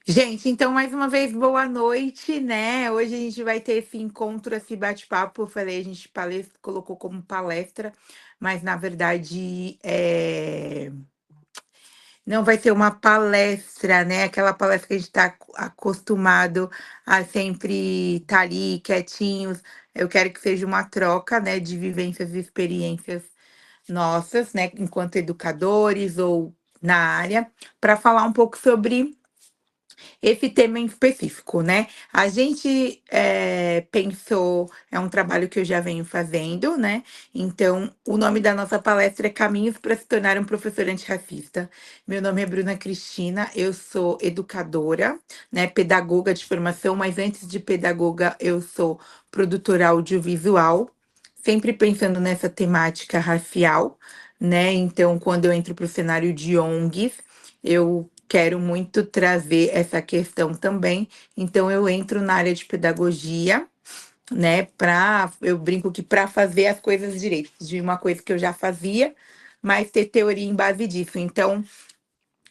Gente, então mais uma vez boa noite, né? Hoje a gente vai ter esse encontro, esse bate-papo. Eu falei, a gente colocou como palestra, mas na verdade não vai ser uma palestra, né? Aquela palestra que a gente está acostumado a sempre estar ali quietinhos. Eu quero que seja uma troca, né, de vivências e experiências nossas, né, enquanto educadores ou na área, para falar um pouco sobre esse tema em específico, né? A gente pensou, é um trabalho que eu já venho fazendo, né? Então, o nome da nossa palestra é Caminhos para se tornar um professor antirracista. Meu nome é Bruna Cristina, eu sou educadora, né? Pedagoga de formação, mas antes de pedagoga, eu sou produtora audiovisual, sempre pensando nessa temática racial, né? Então, quando eu entro para o cenário de ONGs, eu quero muito trazer essa questão também. Então, eu entro na área de pedagogia, né? Eu brinco que para fazer as coisas direito, de uma coisa que eu já fazia, mas ter teoria em base disso. Então,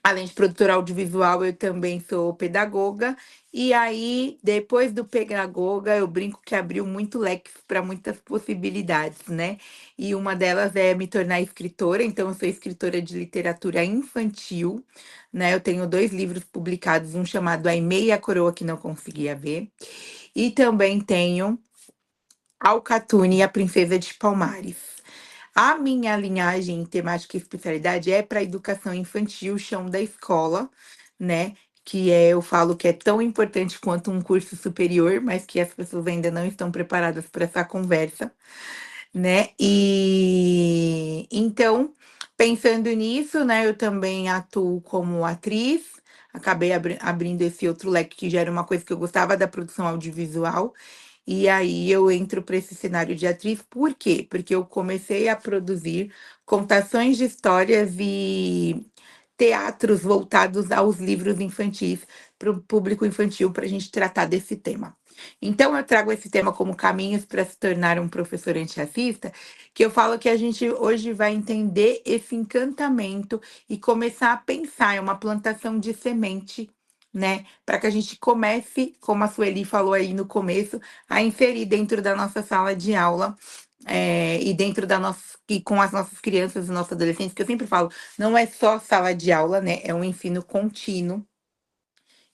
além de produtora audiovisual, eu também sou pedagoga. E aí, depois do pedagoga, eu brinco que abriu muito leque para muitas possibilidades, né? E uma delas é me tornar escritora. Então, eu sou escritora de literatura infantil, né? Eu tenho 2 livros publicados, um chamado A Aimee e a Coroa que Não Conseguia Ver. E também tenho Alcatune e a Princesa de Palmares. A minha linhagem temática e especialidade é para educação infantil, chão da escola, né? Eu falo que é tão importante quanto um curso superior, mas que as pessoas ainda não estão preparadas para essa conversa, né? E então, pensando nisso, né, eu também atuo como atriz. Acabei abrindo esse outro leque que já era uma coisa que eu gostava da produção audiovisual. E aí eu entro para esse cenário de atriz, por quê? Porque eu comecei a produzir contações de histórias e teatros voltados aos livros infantis, para o público infantil, para a gente tratar desse tema. Então, eu trago esse tema como caminhos para se tornar um professor antirracista, que eu falo que a gente hoje vai entender esse encantamento e começar a pensar, é uma plantação de semente, né? Para que a gente comece, como a Sueli falou aí no começo, a inserir dentro da nossa sala de aula e dentro da nossa e com as nossas crianças e nossos adolescentes, que eu sempre falo, não é só sala de aula, né? É um ensino contínuo.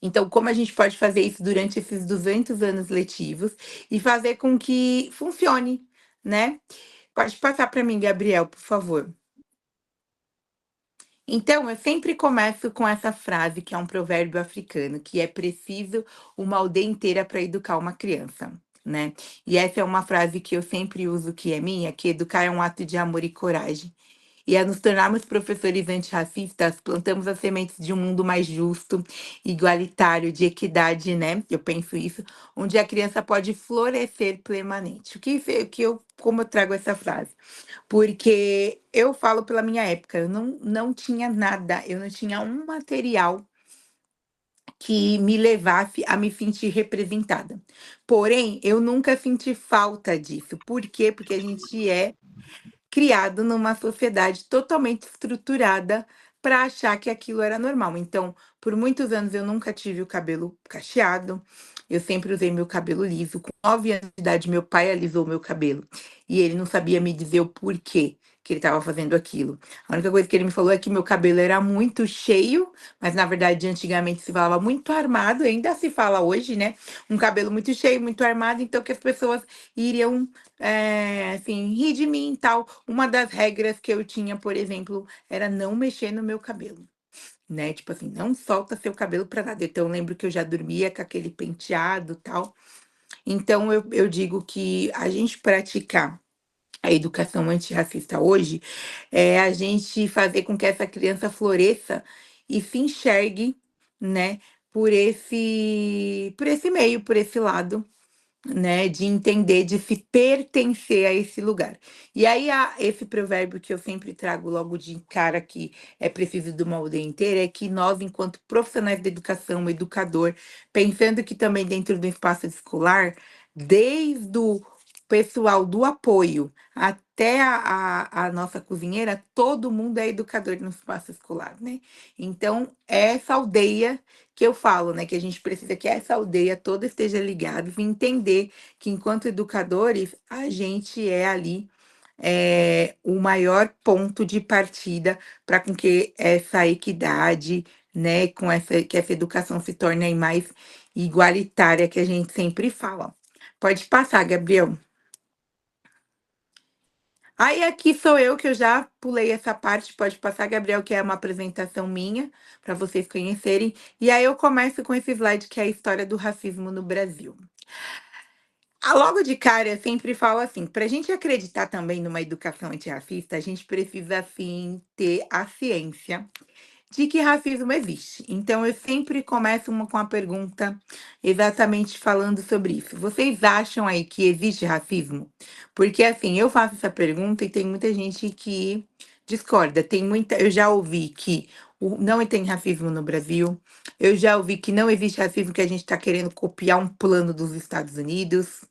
Então, como a gente pode fazer isso durante esses 200 anos letivos e fazer com que funcione, né? Pode passar para mim, Gabriel, por favor. Então, eu sempre começo com essa frase, que é um provérbio africano, que é preciso uma aldeia inteira para educar uma criança, né? E essa é uma frase que eu sempre uso, que é minha, que educar é um ato de amor e coragem. E a nos tornarmos professores antirracistas, plantamos as sementes de um mundo mais justo, igualitário, de equidade, né? Eu penso isso, onde a criança pode florescer plenamente. Como eu trago essa frase? Porque eu falo pela minha época, eu não tinha nada, eu não tinha um material que me levasse a me sentir representada. Porém, eu nunca senti falta disso. Por quê? Porque a gente é criado numa sociedade totalmente estruturada para achar que aquilo era normal. Então, por muitos anos eu nunca tive o cabelo cacheado, eu sempre usei meu cabelo liso. Com 9 anos de idade, meu pai alisou meu cabelo e ele não sabia me dizer o porquê que ele estava fazendo aquilo. A única coisa que ele me falou é que meu cabelo era muito cheio, mas na verdade antigamente se falava muito armado, ainda se fala hoje, né? Um cabelo muito cheio, muito armado, então que as pessoas iriam assim, rir de mim e tal. Uma das regras que eu tinha, por exemplo, era não mexer no meu cabelo, né? Tipo assim, não solta seu cabelo pra nada. Então, eu lembro que eu já dormia com aquele penteado e tal. Então, eu digo que a gente praticar a educação antirracista hoje é a gente fazer com que essa criança floresça e se enxergue, né, por esse meio, por esse lado, né, de entender, de se pertencer a esse lugar. E aí há esse provérbio que eu sempre trago logo de cara, que é preciso de uma aldeia inteira, é que nós, enquanto profissionais da educação, educador, pensando que também dentro do espaço escolar, desde o pessoal do apoio até a nossa cozinheira, todo mundo é educador no espaço escolar, né? Então, é essa aldeia que eu falo, né? Que a gente precisa que essa aldeia toda esteja ligada e entender que, enquanto educadores, a gente é ali o maior ponto de partida para com que essa equidade, né, que essa educação se torne aí mais igualitária que a gente sempre fala. Pode passar, Gabriel. Aí aqui sou eu que eu já pulei essa parte, pode passar, Gabriel, que é uma apresentação minha, para vocês conhecerem. E aí eu começo com esse slide que é a história do racismo no Brasil. Logo de cara, eu sempre falo assim, para a gente acreditar também numa educação antirracista, a gente precisa, assim, ter a ciência de que racismo existe. Então, eu sempre começo com a pergunta exatamente falando sobre isso. Vocês acham aí que existe racismo? Porque, assim, eu faço essa pergunta e tem muita gente que discorda. Eu já ouvi que não tem racismo no Brasil. Eu já ouvi que não existe racismo, que a gente está querendo copiar um plano dos Estados Unidos.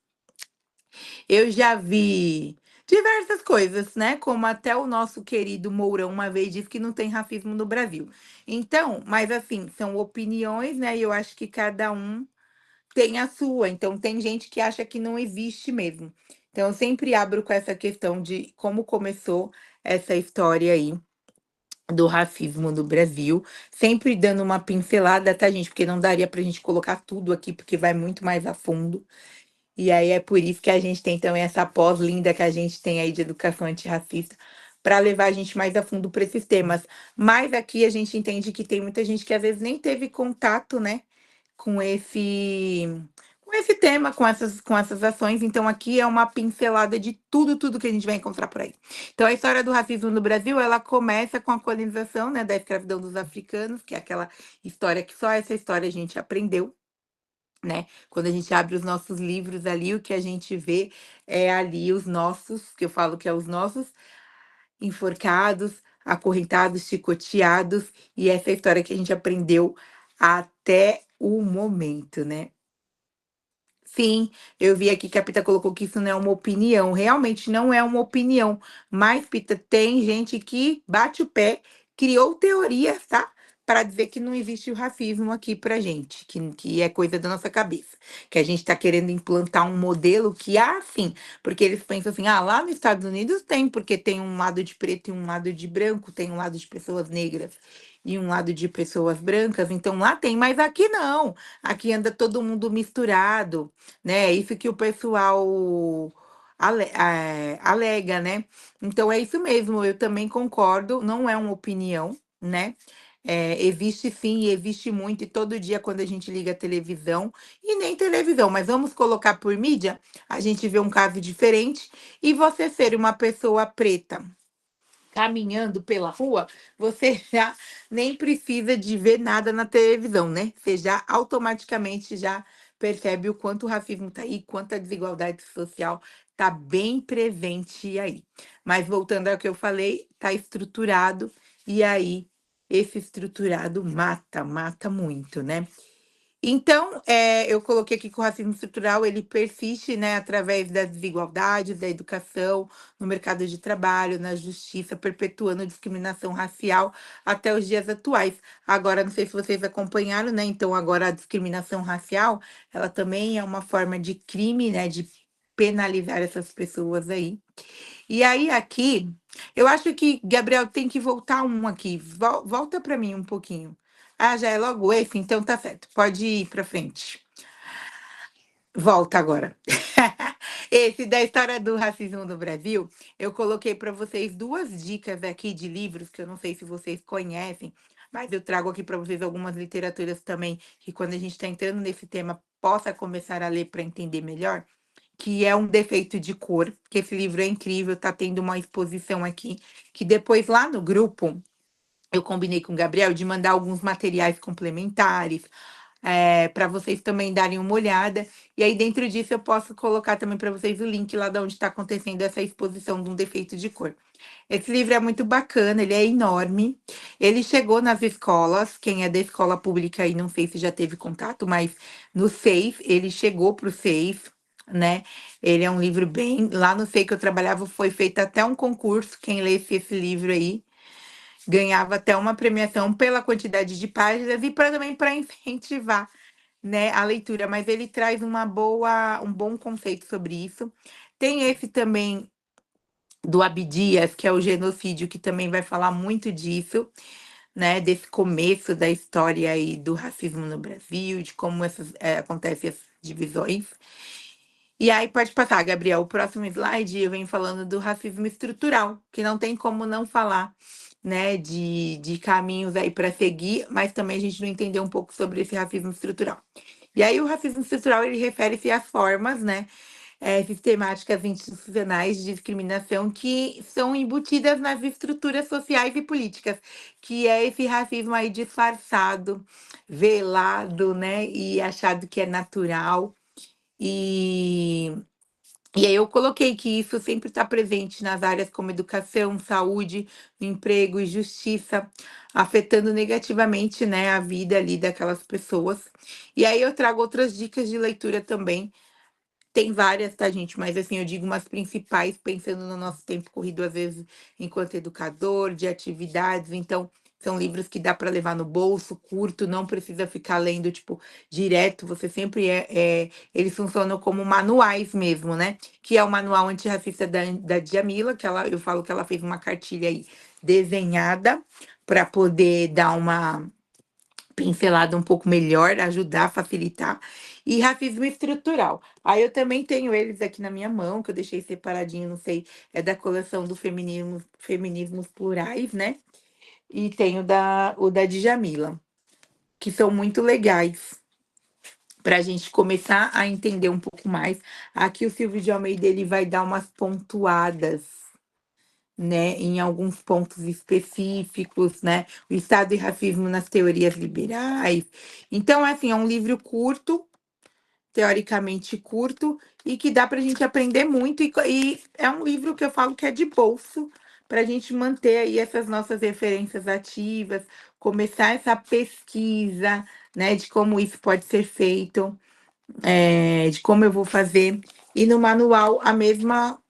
Eu já vi diversas coisas, né? Como até o nosso querido Mourão uma vez disse que não tem racismo no Brasil. Então, mas assim, são opiniões, né? E eu acho que cada um tem a sua. Então, tem gente que acha que não existe mesmo. Então, eu sempre abro com essa questão de como começou essa história aí do racismo no Brasil, sempre dando uma pincelada, tá, gente? Porque não daria pra gente colocar tudo aqui, porque vai muito mais a fundo. E aí é por isso que a gente tem também essa pós linda que a gente tem aí de educação antirracista, para levar a gente mais a fundo para esses temas. Mas aqui a gente entende que tem muita gente que às vezes nem teve contato, né, com esse tema, com essas ações. Então aqui é uma pincelada de tudo que a gente vai encontrar por aí. Então a história do racismo no Brasil, ela começa com a colonização, né, da escravidão dos africanos, que é aquela história que só essa história a gente aprendeu, né? Quando a gente abre os nossos livros ali, o que a gente vê é ali os nossos, que eu falo que é os nossos enforcados, acorrentados, chicoteados, e essa é a história que a gente aprendeu até o momento, né? Sim, eu vi aqui que a Pita colocou que isso não é uma opinião. Realmente não é uma opinião. Mas, Pita, tem gente que bate o pé, criou teorias, tá? Para dizer que não existe o racismo aqui pra gente, que é coisa da nossa cabeça. Que a gente está querendo implantar um modelo que há sim, porque eles pensam assim: ah, lá nos Estados Unidos tem, porque tem um lado de preto e um lado de branco, tem um lado de pessoas negras e um lado de pessoas brancas, então lá tem, mas aqui não. Aqui anda todo mundo misturado, né? Isso que o pessoal alega, né? Então é isso mesmo, eu também concordo, não é uma opinião, né? Existe sim, e existe muito, e todo dia quando a gente liga a televisão, e nem televisão, mas vamos colocar por mídia, a gente vê um caso diferente, e você ser uma pessoa preta caminhando pela rua, você já nem precisa de ver nada na televisão, né? Você já automaticamente já percebe o quanto o racismo está aí, quanto a desigualdade social está bem presente aí. Mas voltando ao que eu falei, está estruturado, e aí esse estruturado mata muito, né? Então, eu coloquei aqui que o racismo estrutural ele persiste, né, através das desigualdades, da educação, no mercado de trabalho, na justiça, perpetuando a discriminação racial até os dias atuais. Agora, não sei se vocês acompanharam, né? Então, agora a discriminação racial, ela também é uma forma de crime, né, de penalizar essas pessoas aí. E aí, aqui, eu acho que, Gabriel, tem que voltar um aqui. Volta para mim um pouquinho. Ah, já é logo esse, então tá certo. Pode ir para frente. Volta agora. Esse da história do racismo no Brasil, eu coloquei para vocês duas dicas aqui de livros que eu não sei se vocês conhecem, mas eu trago aqui para vocês algumas literaturas também que quando a gente está entrando nesse tema possa começar a ler para entender melhor, que é Um Defeito de Cor, que esse livro é incrível, tá tendo uma exposição aqui, que depois lá no grupo eu combinei com o Gabriel de mandar alguns materiais complementares, para vocês também darem uma olhada. E aí, dentro disso, eu posso colocar também para vocês o link lá de onde está acontecendo essa exposição de Um Defeito de Cor. Esse livro é muito bacana, ele é enorme. Ele chegou nas escolas, quem é da escola pública aí, não sei se já teve contato, mas no SEIS, ele chegou para o SEIS. né? Ele é um livro bem. Lá no Sei que eu trabalhava, foi feito até um concurso. Quem lesse esse livro aí ganhava até uma premiação pela quantidade de páginas e também para incentivar, né, a leitura. Mas ele traz um bom conceito sobre isso. Tem esse também do Abdias, que é o genocídio, que também vai falar muito disso, né, desse começo da história aí do racismo no Brasil, de como acontecem as divisões. E aí pode passar, Gabriel. O próximo slide eu venho falando do racismo estrutural, que não tem como não falar, né, de caminhos aí para seguir, mas também a gente não entendeu um pouco sobre esse racismo estrutural. E aí o racismo estrutural ele refere-se às formas, né, sistemáticas institucionais de discriminação que são embutidas nas estruturas sociais e políticas, que é esse racismo aí disfarçado, velado, né, e achado que é natural. E, e aí eu coloquei que isso sempre está presente nas áreas como educação, saúde, emprego e justiça, afetando negativamente, né, a vida ali daquelas pessoas. E aí eu trago outras dicas de leitura também, tem várias, tá, gente? Mas assim, eu digo umas principais, pensando no nosso tempo corrido, às vezes, enquanto educador, de atividades. Então, são livros que dá para levar no bolso, curto, não precisa ficar lendo, tipo, direto. Você sempre eles funcionam como manuais mesmo, né? Que é o manual antirracista da Djamila, eu falo que ela fez uma cartilha aí desenhada para poder dar uma pincelada um pouco melhor, ajudar, facilitar, e racismo estrutural. Aí eu também tenho eles aqui na minha mão, que eu deixei separadinho, não sei, é da coleção do Feminismos Plurais, né? E tenho o da Djamila, que são muito legais para a gente começar a entender um pouco mais. Aqui o Silvio de Almeida ele vai dar umas pontuadas, né, em alguns pontos específicos, né, o Estado e racismo nas teorias liberais. Então, assim, é um livro curto, teoricamente curto, e que dá para a gente aprender muito, e é um livro que eu falo que é de bolso, para a gente manter aí essas nossas referências ativas, começar essa pesquisa, né, de como isso pode ser feito, de como eu vou fazer, e no manual a mesma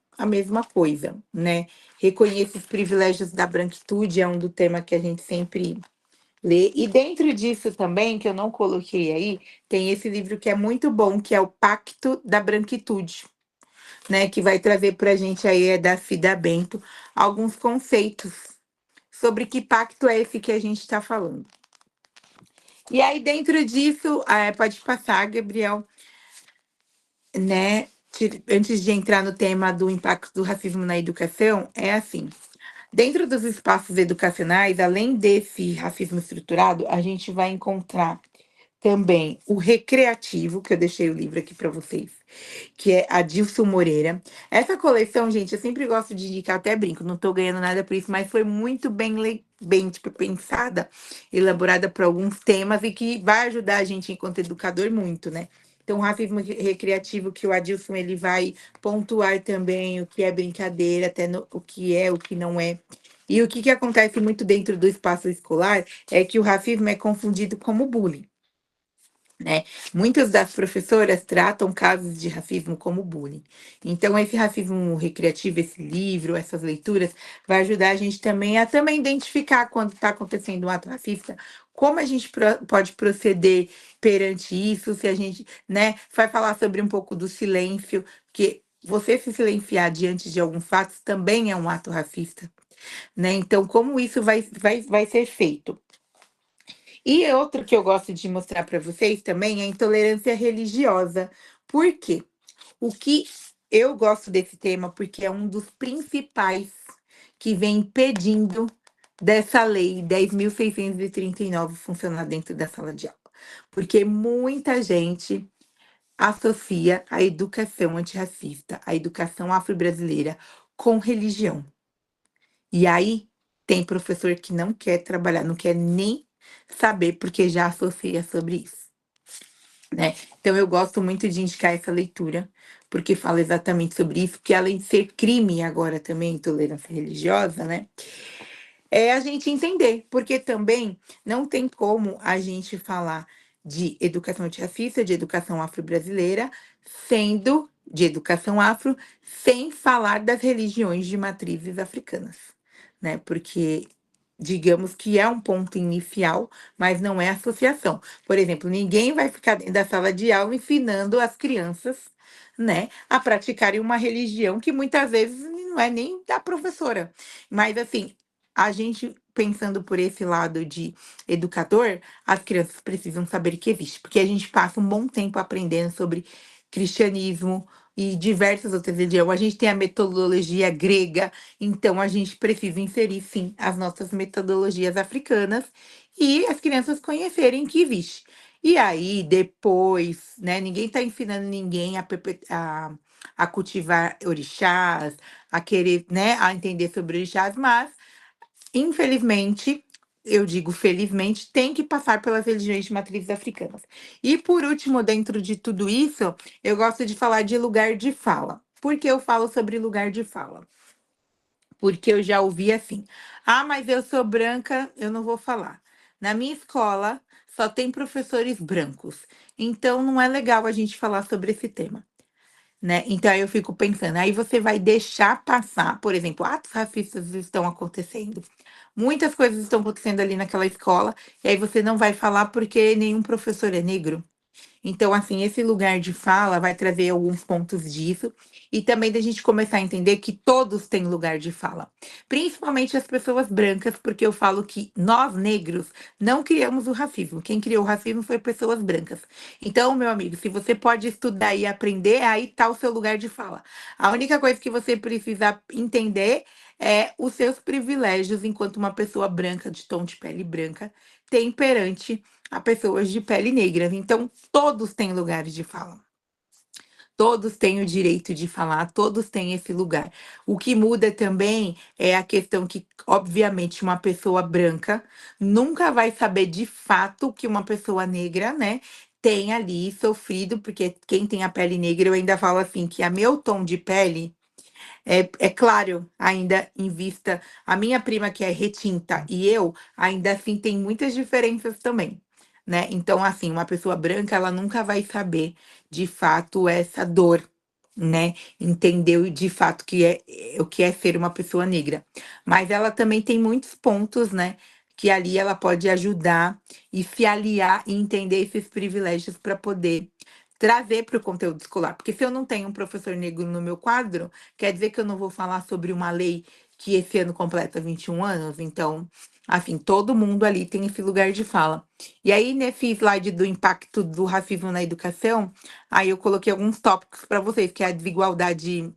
coisa, né? Reconheça os privilégios da branquitude, é um do tema que a gente sempre lê. E dentro disso também, que eu não coloquei aí, tem esse livro que é muito bom, que é o Pacto da Branquitude, né? Que vai trazer para a gente aí, é da Cida Bento, alguns conceitos sobre que pacto é esse que a gente está falando. E aí, dentro disso, pode passar, Gabriel, né? Antes de entrar no tema do impacto do racismo na educação, é assim: dentro dos espaços educacionais, além desse racismo estruturado, a gente vai encontrar também o recreativo, que eu deixei o livro aqui para vocês, que é a Dilson Moreira. Essa coleção, gente, eu sempre gosto de indicar, até brinco, não estou ganhando nada por isso, mas foi muito bem tipo, pensada, elaborada por alguns temas e que vai ajudar a gente, enquanto educador, muito, né? Então, o racismo recreativo, que o Adilson ele vai pontuar também o que é brincadeira, o que é, o que não é. E o que acontece muito dentro do espaço escolar é que o racismo é confundido como bullying, né? Muitas das professoras tratam casos de racismo como bullying. Então, esse racismo recreativo, esse livro, essas leituras, vai ajudar a gente também a identificar quando está acontecendo um ato racista, como a gente pode proceder perante isso, se a gente, né, vai falar sobre um pouco do silêncio, que você se silenciar diante de alguns fatos também é um ato racista, né? Então, como isso vai ser feito? E outro que eu gosto de mostrar para vocês também é a intolerância religiosa. Por quê? O que eu gosto desse tema porque é um dos principais que vem impedindo dessa lei 10.639 funcionar dentro da sala de aula. Porque muita gente associa a educação antirracista, a educação afro-brasileira com religião. E aí tem professor que não quer trabalhar, não quer nem saber, porque já associa sobre isso, né? Então eu gosto muito de indicar essa leitura, porque fala exatamente sobre isso, que além de ser crime agora também, intolerância religiosa, né? É a gente entender, porque também não tem como a gente falar de educação antirracista, de educação afro-brasileira, sendo de educação afro, sem falar das religiões de matrizes africanas, né? Porque digamos que é um ponto inicial, mas não é associação. Por exemplo, ninguém vai ficar dentro da sala de aula ensinando as crianças, né, a praticarem uma religião que muitas vezes não é nem da professora. Mas assim, a gente pensando por esse lado de educador, as crianças precisam saber que existe, porque a gente passa um bom tempo aprendendo sobre cristianismo e diversas outras religiões. A gente tem a metodologia grega, então a gente precisa inserir sim as nossas metodologias africanas e as crianças conhecerem que existe. E aí, depois, né, ninguém está ensinando ninguém a cultivar orixás, a querer, né, a entender sobre orixás, mas infelizmente, eu digo felizmente, tem que passar pelas religiões de matrizes africanas. E por último, dentro de tudo isso, eu gosto de falar de lugar de fala. Por que eu falo sobre lugar de fala? Porque eu já ouvi assim: ah, mas eu sou branca, eu não vou falar. Na minha escola só tem professores brancos, então não é legal a gente falar sobre esse tema, né? Então aí eu fico pensando, aí você vai deixar passar, por exemplo, atos racistas estão acontecendo. Muitas coisas estão acontecendo ali naquela escola, e aí você não vai falar porque nenhum professor é negro. Então, assim, esse lugar de fala vai trazer alguns pontos disso, e também da gente começar a entender que todos têm lugar de fala, principalmente as pessoas brancas, porque eu falo que nós negros não criamos o racismo, quem criou o racismo foi pessoas brancas. Então, meu amigo, se você pode estudar e aprender, aí tá o seu lugar de fala. A única coisa que você precisa entender é os seus privilégios enquanto uma pessoa branca, de tom de pele branca, tem perante a pessoas de pele negra. Então, todos têm lugares de fala. Todos têm o direito de falar, todos têm esse lugar. O que muda também é a questão que, obviamente, uma pessoa branca nunca vai saber de fato que uma pessoa negra, né, tem ali sofrido, porque quem tem a pele negra, eu ainda falo assim, que a meu tom de pele é claro, ainda em vista, a minha prima que é retinta e eu, ainda assim tem muitas diferenças também, né? Então, assim, uma pessoa branca, ela nunca vai saber de fato essa dor, né? Entendeu de fato o que é ser uma pessoa negra. Mas ela também tem muitos pontos, né? Que ali ela pode ajudar e se aliar e entender esses privilégios para poder trazer para o conteúdo escolar. Porque se eu não tenho um professor negro no meu quadro, quer dizer que eu não vou falar sobre uma lei que esse ano completa 21 anos? Então, assim, todo mundo ali tem esse lugar de fala. E aí, nesse slide do impacto do racismo na educação, aí eu coloquei alguns tópicos para vocês, que é a desigualdade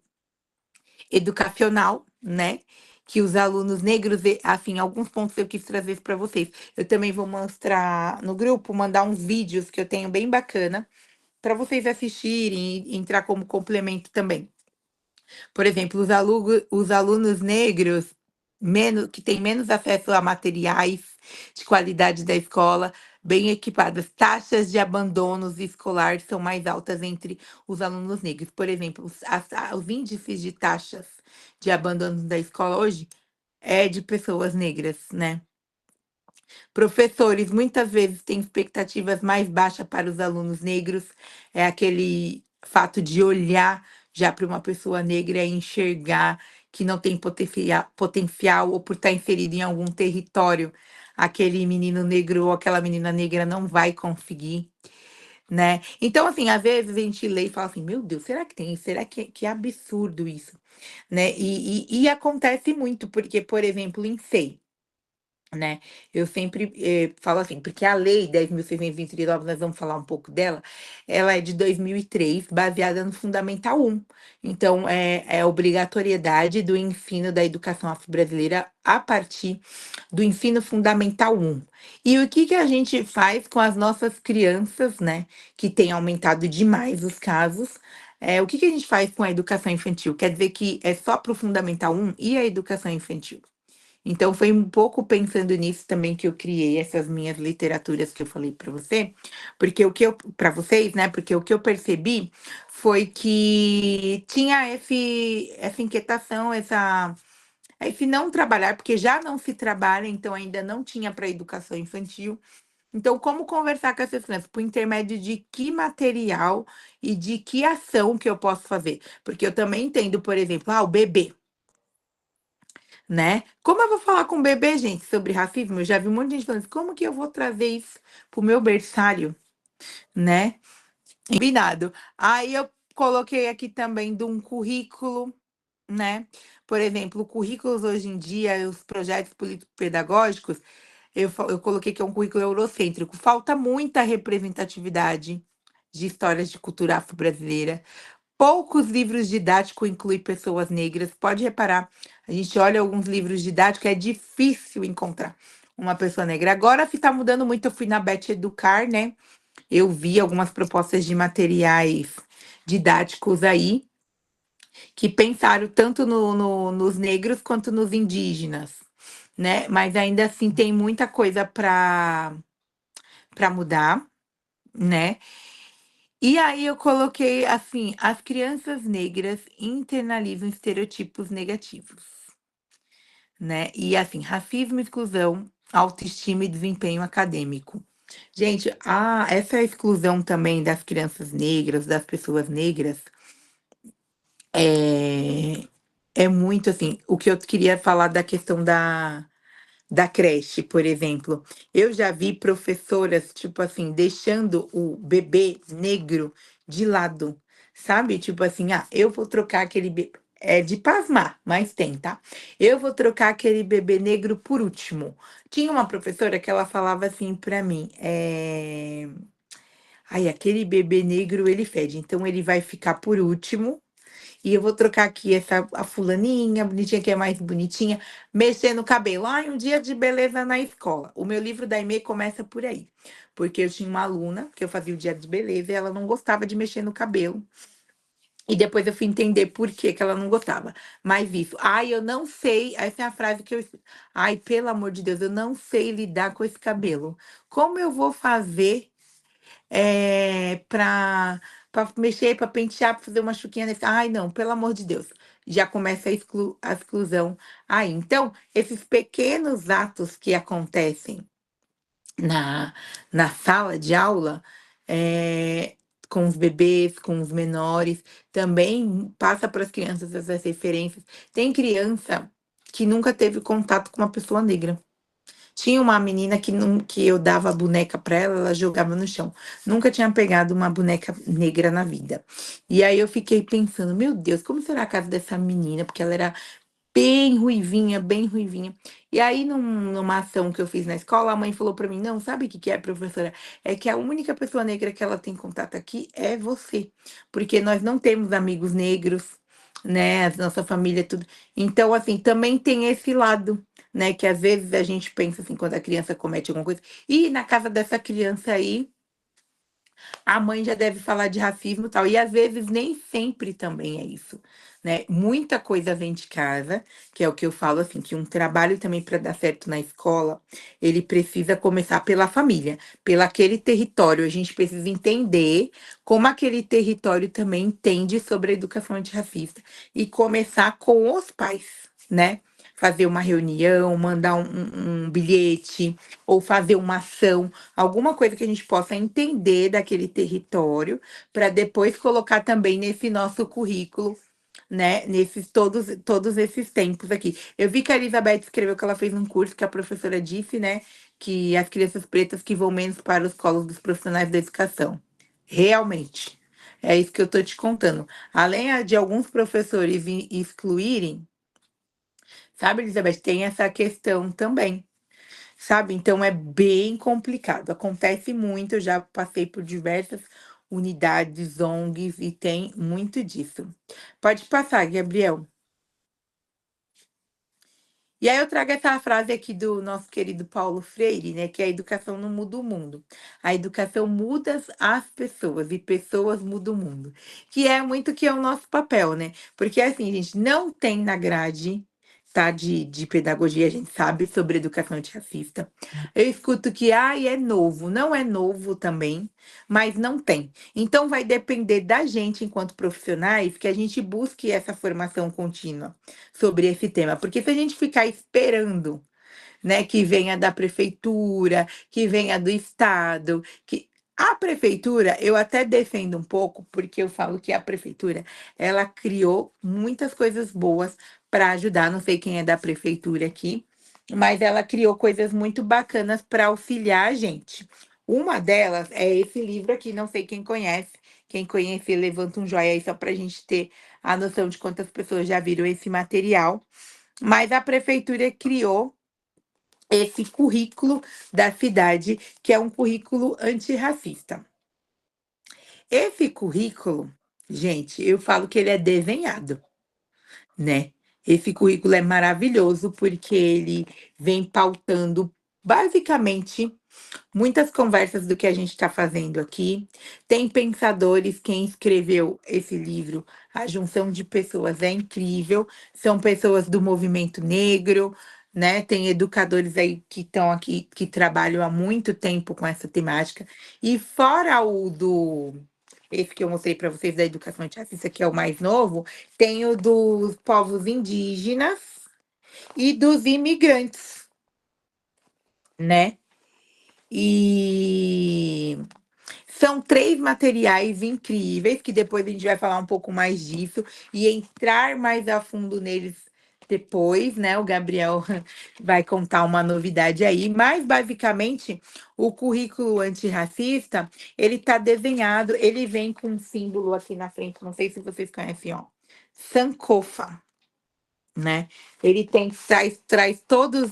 educacional, né? Que os alunos negros, assim, alguns pontos eu quis trazer para vocês. Eu também vou mostrar no grupo, mandar uns vídeos que eu tenho bem bacana para vocês assistirem e entrar como complemento também. Por exemplo, os alunos negros que têm menos acesso a materiais de qualidade da escola, bem equipadas, taxas de abandonos escolares são mais altas entre os alunos negros. Por exemplo, os índices de taxas de abandono da escola hoje é de pessoas negras, né? Professores muitas vezes têm expectativas mais baixas para os alunos negros, é aquele fato de olhar já para uma pessoa negra e enxergar que não tem potencial ou por estar inserido em algum território, aquele menino negro ou aquela menina negra não vai conseguir, né? Então, assim, às vezes a gente lê e fala assim, meu Deus, será que tem? Será que absurdo isso, né? E acontece muito, porque, por exemplo, em SEI, né, eu sempre, falo assim, porque a lei 10.629, nós vamos falar um pouco dela, ela é de 2003, baseada no Fundamental 1. Então, é a obrigatoriedade do ensino da educação afro-brasileira a partir do ensino fundamental 1. E o que que a gente faz com as nossas crianças, né, que tem aumentado demais os casos, o que que a gente faz com a educação infantil? Quer dizer que é só para o fundamental 1 e a educação infantil? Então foi um pouco pensando nisso também que eu criei essas minhas literaturas que eu falei para você, porque o que eu para vocês, né? Porque o que eu percebi foi que tinha essa inquietação, esse não trabalhar, porque já não se trabalha, então ainda não tinha para educação infantil. Então, como conversar com essas crianças? Por intermédio de que material e de que ação que eu posso fazer? Porque eu também entendo, por exemplo, o bebê, né? Como eu vou falar com o bebê, gente, sobre racismo? Eu já vi um monte de gente falando assim, como que eu vou trazer isso pro meu berçário, né? Combinado. Aí eu coloquei aqui também de um currículo, né? Por exemplo, currículos hoje em dia, os projetos político-pedagógicos, eu coloquei que é um currículo eurocêntrico. Falta muita representatividade de histórias de cultura afro-brasileira. Poucos livros didáticos incluem pessoas negras. Pode reparar, a gente olha alguns livros didáticos, é difícil encontrar uma pessoa negra. Agora se está mudando muito, eu fui na Beth Educar, né? Eu vi algumas propostas de materiais didáticos aí, que pensaram tanto nos negros quanto nos indígenas, né? Mas ainda assim tem muita coisa para mudar, né? E aí eu coloquei assim, as crianças negras internalizam estereotipos negativos, né? E assim, racismo, exclusão, autoestima e desempenho acadêmico. Gente, essa exclusão também das crianças negras, das pessoas negras, é, é muito assim, o que eu queria falar da questão da creche, por exemplo. Eu já vi professoras, tipo assim, deixando o bebê negro de lado, sabe? Tipo assim, eu vou trocar aquele bebê. É de pasmar, mas tem, tá? Eu vou trocar aquele bebê negro por último. Tinha uma professora que ela falava assim pra mim, ai, aquele bebê negro ele fede, então ele vai ficar por último e eu vou trocar aqui a fulaninha, bonitinha, que é mais bonitinha, mexer no cabelo. Ai, um dia de beleza na escola. O meu livro da Aimee começa por aí. Porque eu tinha uma aluna que eu fazia o dia de beleza e ela não gostava de mexer no cabelo. E depois eu fui entender por que que ela não gostava. Mas isso, ai, eu não sei. Essa é a frase que eu. Ai, pelo amor de Deus, eu não sei lidar com esse cabelo. Como eu vou fazer para mexer, para pentear, para fazer uma chuquinha nesse. Ai, não, pelo amor de Deus. Já começa a exclusão aí. Então, esses pequenos atos que acontecem na, na sala de aula, eh, com os bebês, com os menores, também passa para as crianças essas referências. Tem criança que nunca teve contato com uma pessoa negra. Tinha uma menina que eu dava a boneca para ela, ela jogava no chão. Nunca tinha pegado uma boneca negra na vida. E aí eu fiquei pensando, meu Deus, como será a casa dessa menina? Porque ela era bem ruivinha, bem ruivinha. E aí, numa ação que eu fiz na escola, a mãe falou para mim: não, sabe o que que é, professora? É que a única pessoa negra que ela tem contato aqui é você, porque nós não temos amigos negros, né? A nossa família, é tudo. Então, assim, também tem esse lado, né? Que às vezes a gente pensa assim, quando a criança comete alguma coisa, e na casa dessa criança aí a mãe já deve falar de racismo e tal. E às vezes nem sempre também é isso, né? Muita coisa vem de casa, que é o que eu falo assim, que um trabalho também para dar certo na escola, ele precisa começar pela família, pelo aquele território. A gente precisa entender como aquele território também entende sobre a educação antirracista e começar com os pais, né? Fazer uma reunião, mandar um bilhete ou fazer uma ação, alguma coisa que a gente possa entender daquele território, para depois colocar também nesse nosso currículo, né? Nesses todos esses tempos aqui. Eu vi que a Elizabeth escreveu que ela fez um curso que a professora disse, né? Que as crianças pretas que vão menos para os colos dos profissionais da educação. Realmente. É isso que eu estou te contando. Além de alguns professores excluírem, sabe, Elizabeth, tem essa questão também. Sabe? Então é bem complicado. Acontece muito, eu já passei por diversas unidades, ONGs e tem muito disso. Pode passar, Gabriel. E aí eu trago essa frase aqui do nosso querido Paulo Freire, né, que a educação não muda o mundo. A educação muda as pessoas e pessoas mudam o mundo. Que é muito que é o nosso papel, né? Porque assim, gente, não tem na grade, tá, de pedagogia, a gente sabe sobre educação antirracista. Eu escuto que, é novo. Não é novo também, mas não tem. Então vai depender da gente, enquanto profissionais, que a gente busque essa formação contínua sobre esse tema, porque se a gente ficar esperando, né, que venha da prefeitura, que venha do estado, que a prefeitura eu até defendo um pouco, porque eu falo que a prefeitura, ela criou muitas coisas boas para ajudar, não sei quem é da prefeitura aqui, mas ela criou coisas muito bacanas para auxiliar a gente. Uma delas é esse livro aqui, não sei quem conhece. Quem conhece, levanta um joinha aí só para a gente ter a noção de quantas pessoas já viram esse material. Mas a prefeitura criou esse currículo da cidade, que é um currículo antirracista. Esse currículo, gente, eu falo que ele é desenhado, né? Esse currículo é maravilhoso porque ele vem pautando basicamente muitas conversas do que a gente está fazendo aqui. Tem pensadores, quem escreveu esse livro, a junção de pessoas é incrível, são pessoas do movimento negro, né? Tem educadores aí que estão aqui, que trabalham há muito tempo com essa temática. E fora esse que eu mostrei para vocês da educação antirracista, que é o mais novo, tem o dos povos indígenas e dos imigrantes, né? E são 3 materiais incríveis, que depois a gente vai falar um pouco mais disso e entrar mais a fundo neles depois, né? O Gabriel vai contar uma novidade aí, mas basicamente o currículo antirracista, ele tá desenhado, ele vem com um símbolo aqui na frente, não sei se vocês conhecem, ó, Sankofa, né? Ele traz todos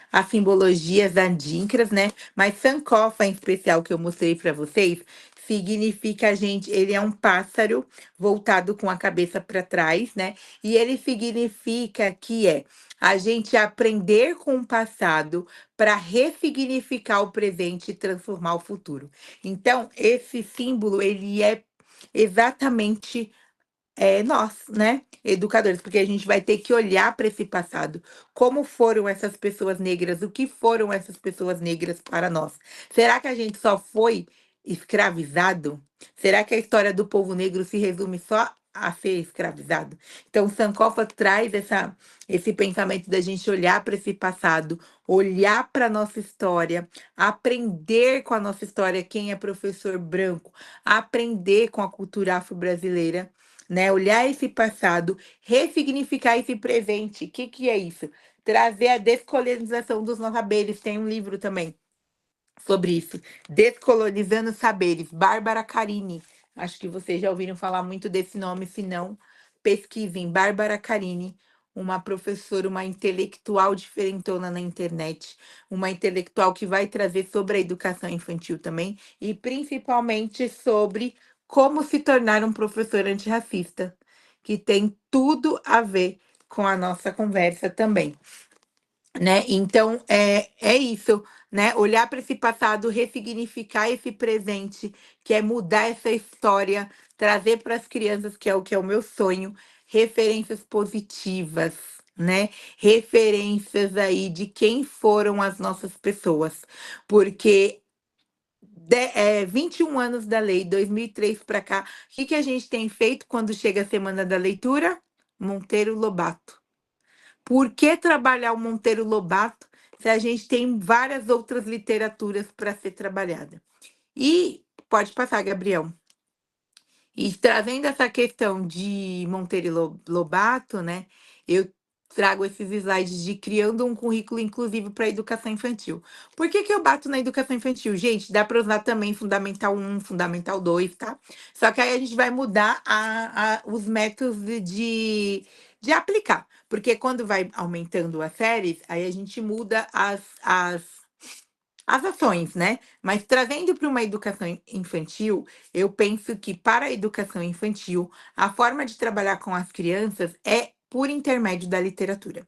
as simbologias andíncras, né? Mas Sankofa, em especial, que eu mostrei para vocês, significa a gente, ele é um pássaro voltado com a cabeça para trás, né? E ele significa que é a gente aprender com o passado para ressignificar o presente e transformar o futuro. Então, esse símbolo, ele é exatamente nós, né, educadores, porque a gente vai ter que olhar para esse passado. Como foram essas pessoas negras? O que foram essas pessoas negras para nós? Será que a gente só foi escravizado? Será que a história do povo negro se resume só a ser escravizado? Então, Sankofa traz esse pensamento da gente olhar para esse passado, olhar para a nossa história, aprender com a nossa história, quem é professor branco, aprender com a cultura afro-brasileira, né? Olhar esse passado, ressignificar esse presente. O que que é isso? Trazer a descolonização dos nossos saberes. Tem um livro também sobre isso. Descolonizando Saberes, Bárbara Carini. Acho que vocês já ouviram falar muito desse nome, se não, pesquisem. Bárbara Carini, uma professora, uma intelectual diferentona na internet, uma intelectual que vai trazer sobre a educação infantil também, e principalmente sobre como se tornar um professor antirracista, que tem tudo a ver com a nossa conversa também, né? Então, é isso, né? Olhar para esse passado, ressignificar esse presente, que é mudar essa história, trazer para as crianças, que é o meu sonho, referências positivas, né? Referências aí de quem foram as nossas pessoas, porque 21 anos da lei, 2003 para cá, o que que a gente tem feito quando chega a Semana da Leitura? Monteiro Lobato. Por que trabalhar o Monteiro Lobato se a gente tem várias outras literaturas para ser trabalhada? E pode passar, Gabriel. E trazendo essa questão de Monteiro Lobato, né? Eu trago esses slides de criando um currículo inclusivo para a educação infantil. Por que que eu bato na educação infantil? Gente, dá para usar também Fundamental 1, Fundamental 2, tá? Só que aí a gente vai mudar os métodos de aplicar. Porque quando vai aumentando as séries, aí a gente muda as ações, né? Mas trazendo para uma educação infantil, eu penso que para a educação infantil, a forma de trabalhar com as crianças é por intermédio da literatura,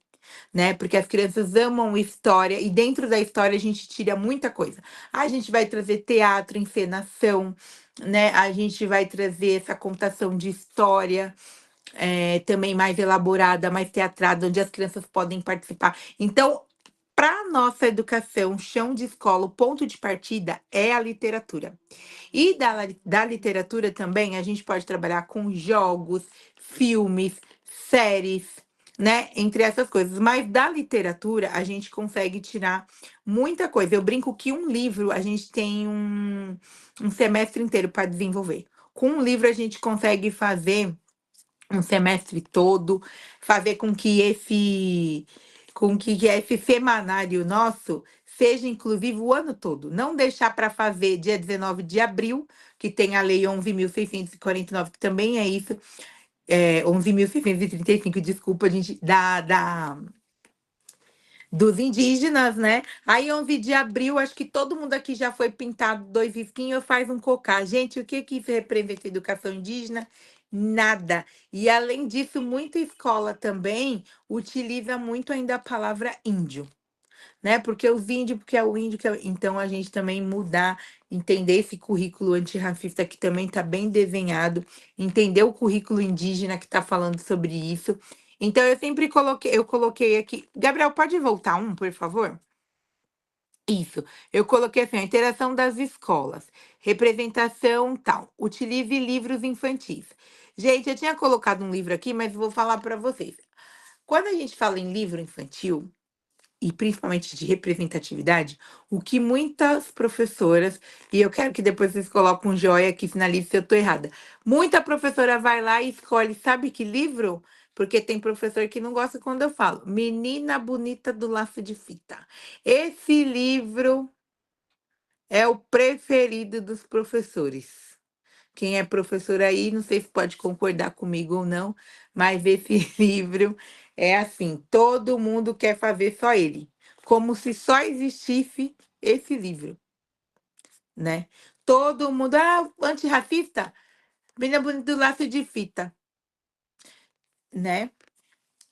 né? Porque as crianças amam história e dentro da história a gente tira muita coisa. A gente vai trazer teatro, encenação, né? A gente vai trazer essa contação de história. Também mais elaborada, mais teatrada, onde as crianças podem participar. Então, para nossa educação, chão de escola, o ponto de partida é a literatura. E da literatura também, a gente pode trabalhar com jogos, filmes, séries, né, entre essas coisas. Mas da literatura a gente consegue tirar muita coisa. Eu brinco que um livro a gente tem um semestre inteiro para desenvolver. Com um livro a gente consegue fazer um semestre todo, fazer com que esse semanário nosso seja inclusive o ano todo. Não deixar para fazer dia 19 de abril, que tem a Lei 11.649, que também é isso, 11.635, desculpa, gente, dos indígenas, né? Aí 11 de abril, acho que todo mundo aqui já foi pintado dois risquinhos, faz um cocá. Gente, o que que isso representa educação indígena? Nada. E além disso, muita escola também utiliza muito ainda a palavra índio, né? Porque os índios, porque é o índio, então a gente também mudar, entender esse currículo antirracista que também está bem desenhado, entender o currículo indígena que está falando sobre isso. Então eu coloquei aqui. Gabriel, pode voltar um, por favor? Isso. Eu coloquei assim, a interação das escolas, representação tal. Utilize livros infantis. Gente, eu tinha colocado um livro aqui, mas vou falar para vocês. Quando a gente fala em livro infantil, e principalmente de representatividade, o que muitas professoras, e eu quero que depois vocês coloquem um joia que finalize se eu estou errada. Muita professora vai lá e escolhe, sabe que livro? Porque tem professor que não gosta quando eu falo. Menina Bonita do Laço de Fita. Esse livro é o preferido dos professores. Quem é professor aí, não sei se pode concordar comigo ou não, mas esse livro é assim, todo mundo quer fazer só ele, como se só existisse esse livro, né? Todo mundo, antirracista, menina bonita do laço de fita, né?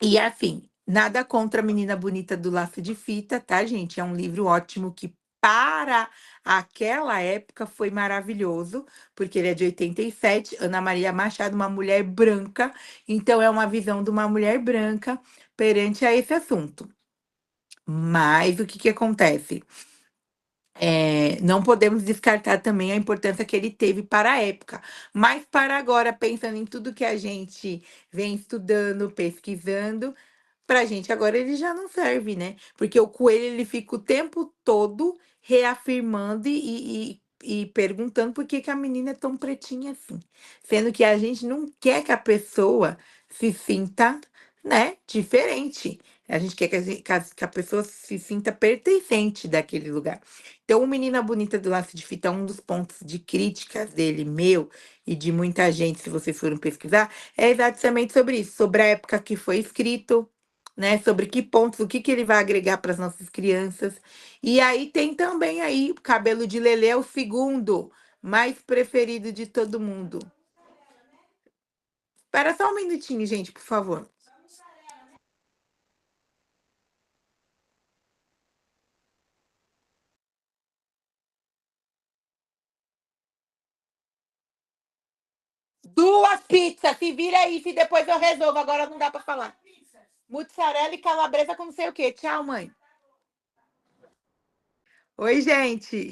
E assim, nada contra a Menina Bonita do Laço de Fita, tá, gente? É um livro ótimo que para aquela época foi maravilhoso, porque ele é de 87, Ana Maria Machado, uma mulher branca, então é uma visão de uma mulher branca perante a esse assunto. Mas o que que acontece? Não podemos descartar também a importância que ele teve para a época, mas para agora, pensando em tudo que a gente vem estudando, pesquisando, pra gente agora ele já não serve, né? Porque o coelho ele fica o tempo todo reafirmando e perguntando por que que a menina é tão pretinha assim. Sendo que a gente não quer que a pessoa se sinta, né, diferente. A gente quer que a pessoa se sinta pertencente daquele lugar. Então, o Menina Bonita do Laço de Fita, um dos pontos de críticas dele, meu e de muita gente, se vocês forem pesquisar, é exatamente sobre isso, sobre a época que foi escrito, né, sobre que pontos, o que que ele vai agregar para as nossas crianças. E aí tem também aí o Cabelo de Lelê é o segundo mais preferido de todo mundo. Espera só um minutinho, gente, por favor. Duas pizzas, se vira aí, se depois eu resolvo, agora não dá para falar. Mussarela e calabresa com não sei o quê. Tchau, mãe. Oi, gente.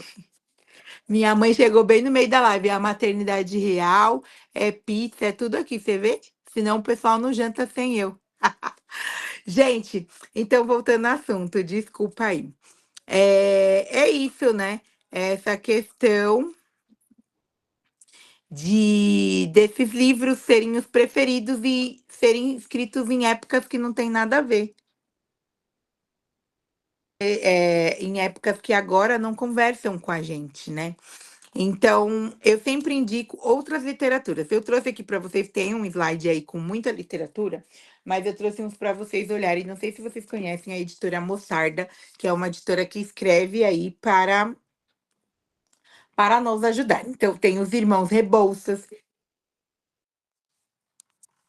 Minha mãe chegou bem no meio da live. É a maternidade real, é pizza, é tudo aqui, você vê? Senão o pessoal não janta sem eu. Gente, então voltando ao assunto, desculpa aí. É isso, né? Essa questão desses livros serem os preferidos e serem escritos em épocas que não tem nada a ver. Em épocas que agora não conversam com a gente, né? Então, eu sempre indico outras literaturas. Eu trouxe aqui para vocês, tem um slide aí com muita literatura, mas eu trouxe uns para vocês olharem. Não sei se vocês conhecem a editora Moçarda, que é uma editora que escreve aí para nos ajudar. Então, tem os Irmãos Rebouças,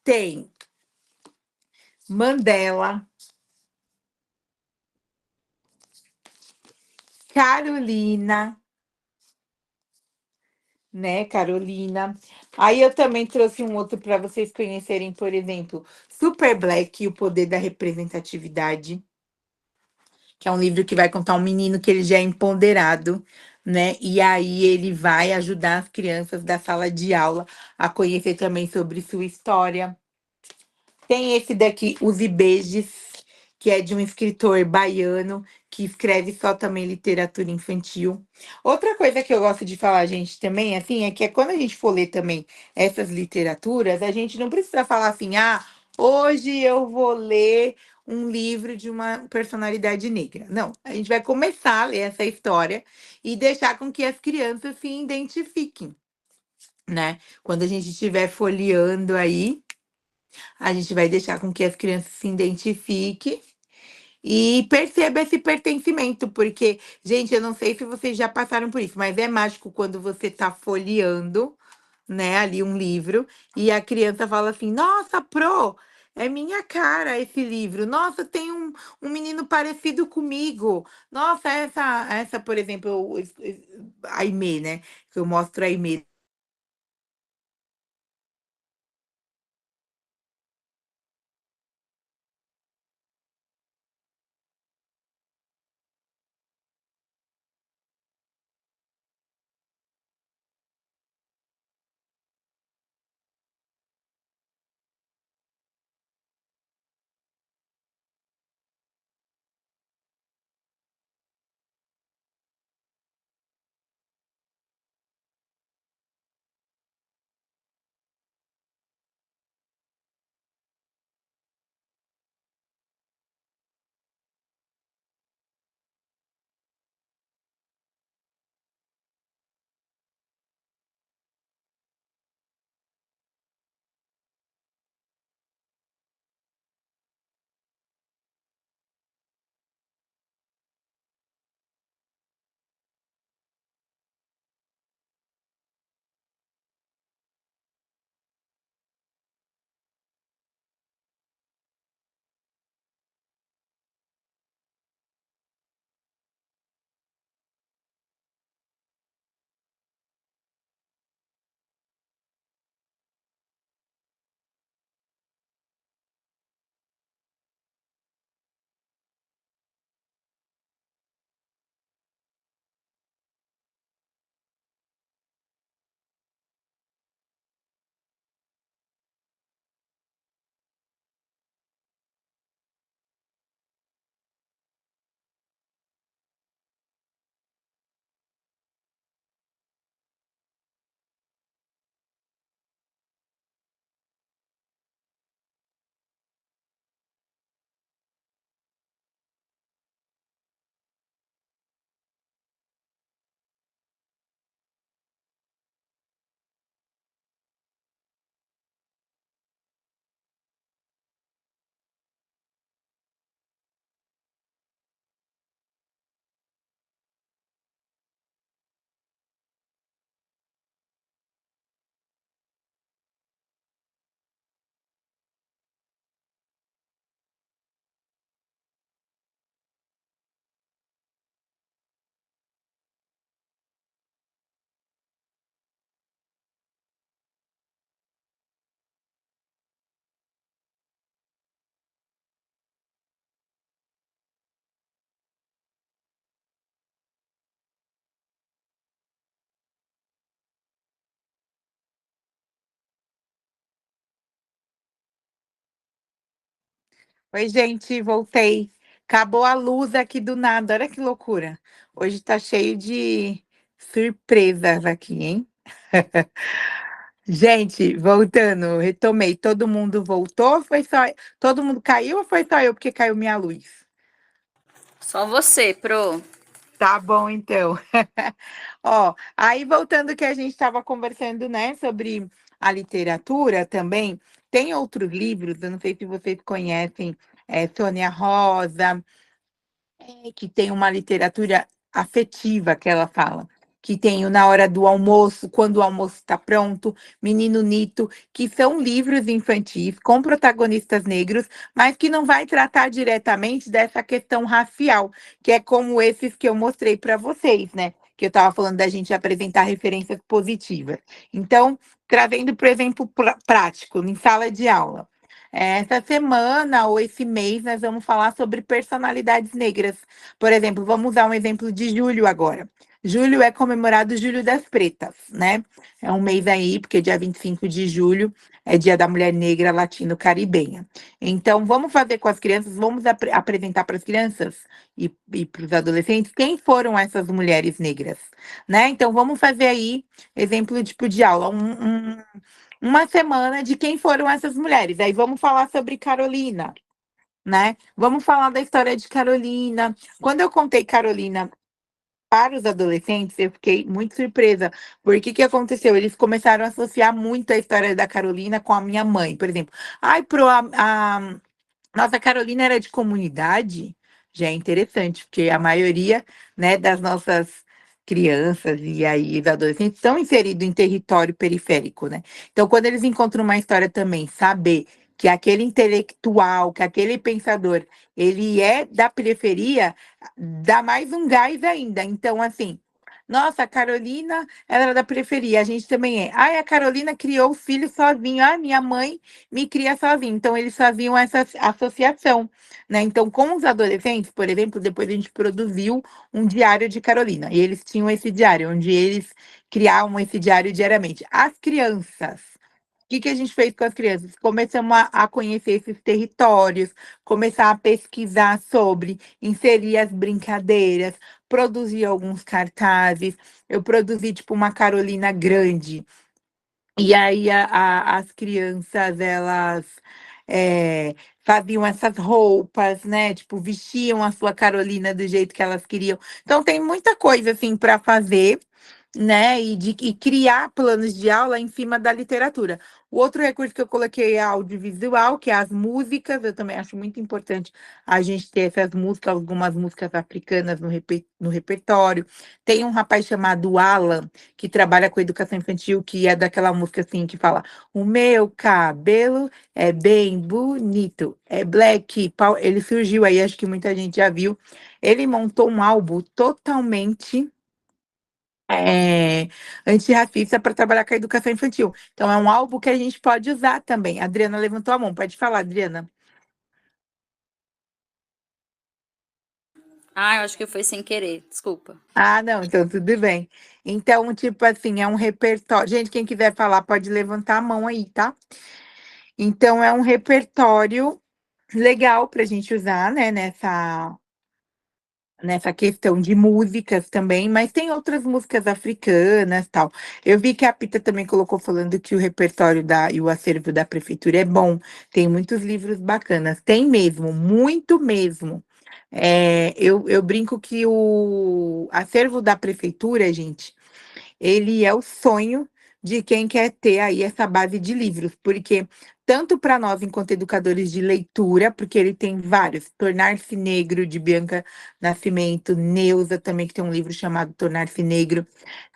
tem Mandela, Carolina, né, Carolina. Aí eu também trouxe um outro para vocês conhecerem, por exemplo, Super Black e o Poder da Representatividade, que é um livro que vai contar um menino que ele já é empoderado, né? E aí ele vai ajudar as crianças da sala de aula a conhecer também sobre sua história. Tem esse daqui, Os Ibejes, que é de um escritor baiano que escreve só também literatura infantil. Outra coisa que eu gosto de falar, gente, também, assim, é que quando a gente for ler também essas literaturas, a gente não precisa falar assim, ah, hoje eu vou ler um livro de uma personalidade negra. Não, a gente vai começar a ler essa história e deixar com que as crianças se identifiquem, né? Quando a gente estiver folheando aí, a gente vai deixar com que as crianças se identifiquem e perceba esse pertencimento, porque, gente, eu não sei se vocês já passaram por isso, mas é mágico quando você está folheando, né, ali um livro, e a criança fala assim: Nossa, Pro, é minha cara esse livro. Nossa, tem um menino parecido comigo. Nossa, essa por exemplo, a Aimee, né? Que eu mostro a Aimee. Oi, gente, voltei. Acabou a luz aqui do nada, olha que loucura. Hoje tá cheio de surpresas aqui, hein? Gente, voltando, retomei. Todo mundo voltou? Foi só. Todo mundo caiu ou foi só eu porque caiu minha luz? Só você, Pro. Tá bom, então. Ó, aí voltando que a gente estava conversando, né, sobre a literatura também, tem outros livros, eu não sei se vocês conhecem, Sônia Rosa, que tem uma literatura afetiva que ela fala, que tem o Na Hora do Almoço, Quando o Almoço está Pronto, Menino Nito, que são livros infantis com protagonistas negros, mas que não vai tratar diretamente dessa questão racial, que é como esses que eu mostrei para vocês, né? Que eu estava falando da gente apresentar referências positivas. Então, trazendo, por exemplo, prático, em sala de aula. Essa semana ou esse mês nós vamos falar sobre personalidades negras. Por exemplo, vamos usar um exemplo de julho agora. Julho é comemorado o Julho das Pretas, né? É um mês aí, porque dia 25 de julho é Dia da Mulher Negra Latino-Caribenha. Então, vamos fazer com as crianças, vamos apresentar para as crianças e para os adolescentes quem foram essas mulheres negras, né? Então, vamos fazer aí exemplo tipo de aula, uma semana de quem foram essas mulheres. Aí vamos falar sobre Carolina, né? Vamos falar da história de Carolina. Quando eu contei Carolina para os adolescentes, eu fiquei muito surpresa, porque o que aconteceu? Eles começaram a associar muito a história da Carolina com a minha mãe, por exemplo. Ai, nossa Carolina era de comunidade, já é interessante, porque a maioria, né, das nossas crianças e aí os adolescentes estão inseridos em território periférico, né? Então, quando eles encontram uma história também, saber que aquele intelectual, que aquele pensador, ele é da periferia, dá mais um gás ainda. Então, assim, nossa, a Carolina, ela era da periferia, a gente também é. Ai, a Carolina criou o filho sozinho. Ah, minha mãe me cria sozinho. Então, eles faziam essa associação, né? Então, com os adolescentes, por exemplo, depois a gente produziu um diário de Carolina. E eles tinham esse diário, onde eles criavam esse diário diariamente. As crianças. O que a gente fez com as crianças? Começamos a conhecer esses territórios, começar a pesquisar sobre, inserir as brincadeiras, produzir alguns cartazes. Eu produzi, tipo, uma Carolina grande, e aí as crianças, elas faziam essas roupas, né? Tipo, vestiam a sua Carolina do jeito que elas queriam. Então, tem muita coisa, assim, para fazer, né? E criar planos de aula em cima da literatura. O outro recurso que eu coloquei é audiovisual, que é as músicas. Eu também acho muito importante a gente ter essas músicas, algumas músicas africanas no repertório. Tem um rapaz chamado Alan, que trabalha com educação infantil, que é daquela música assim que fala: o meu cabelo é bem bonito, é black power. Ele surgiu aí, acho que muita gente já viu. Ele montou um álbum totalmente antirracista para trabalhar com a educação infantil. Então, é um álbum que a gente pode usar também. A Adriana levantou a mão, pode falar, Adriana. Ah, eu acho que foi sem querer, desculpa. Ah, não, então tudo bem. Então, tipo assim, é um repertório. Gente, quem quiser falar, pode levantar a mão aí, tá? Então, é um repertório legal para a gente usar, né, nessa questão de músicas também, mas tem outras músicas africanas, tal. Eu vi que a Pita também colocou falando que o repertório e o acervo da prefeitura é bom, tem muitos livros bacanas, tem mesmo, muito mesmo. Eu brinco que o acervo da prefeitura, gente, ele é o sonho de quem quer ter aí essa base de livros, porque tanto para nós, enquanto educadores de leitura, porque ele tem vários, Tornar-se Negro, de Bianca Nascimento, Neuza também, que tem um livro chamado Tornar-se Negro,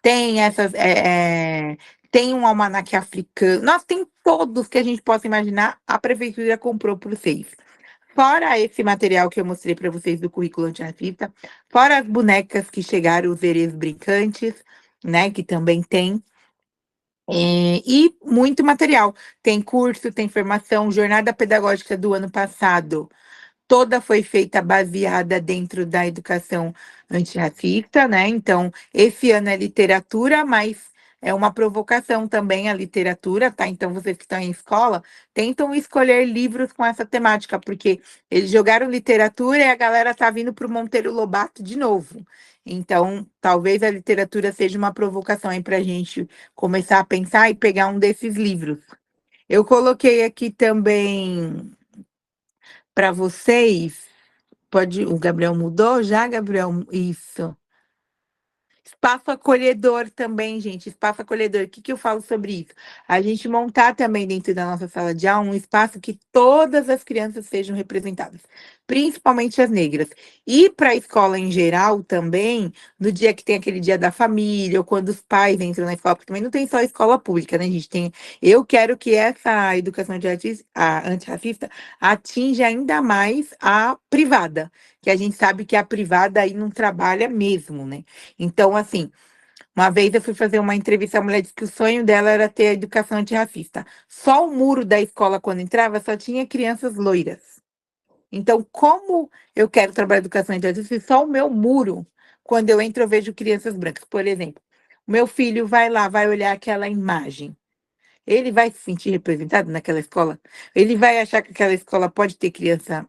tem tem um almanaque africano, nós tem todos que a gente possa imaginar, a prefeitura comprou por vocês. Fora esse material que eu mostrei para vocês do currículo antirracista, fora as bonecas que chegaram, os erês brincantes, né, que também tem, e muito material. Tem curso, tem formação, jornada pedagógica do ano passado toda foi feita baseada dentro da educação antirracista, né? Então, esse ano é literatura, mas é uma provocação também a literatura, tá? Então, vocês que estão em escola, tentam escolher livros com essa temática, porque eles jogaram literatura e a galera tá vindo para o Monteiro Lobato de novo. Então, talvez a literatura seja uma provocação aí para a gente começar a pensar e pegar um desses livros. Eu coloquei aqui também para vocês. Pode, o Gabriel mudou já, Gabriel? Isso. Espaço acolhedor também, gente. Espaço acolhedor. O que que eu falo sobre isso? A gente montar também dentro da nossa sala de aula um espaço que todas as crianças sejam representadas, principalmente as negras. E para a escola em geral também, no dia que tem aquele dia da família, ou quando os pais entram na escola, porque também não tem só escola pública, né, gente? Eu quero que essa educação antirracista atinja ainda mais a privada, que a gente sabe que a privada aí não trabalha mesmo, né? Então, assim, Uma vez eu fui fazer uma entrevista, a mulher disse que o sonho dela era ter a educação antirracista. Só o muro da escola, quando entrava, só tinha crianças loiras. Então, como eu quero trabalhar educação antirracista, se só o meu muro, quando eu entro, eu vejo crianças brancas. Por exemplo, o meu filho vai lá, vai olhar aquela imagem. Ele vai se sentir representado naquela escola? Ele vai achar que aquela escola pode ter criança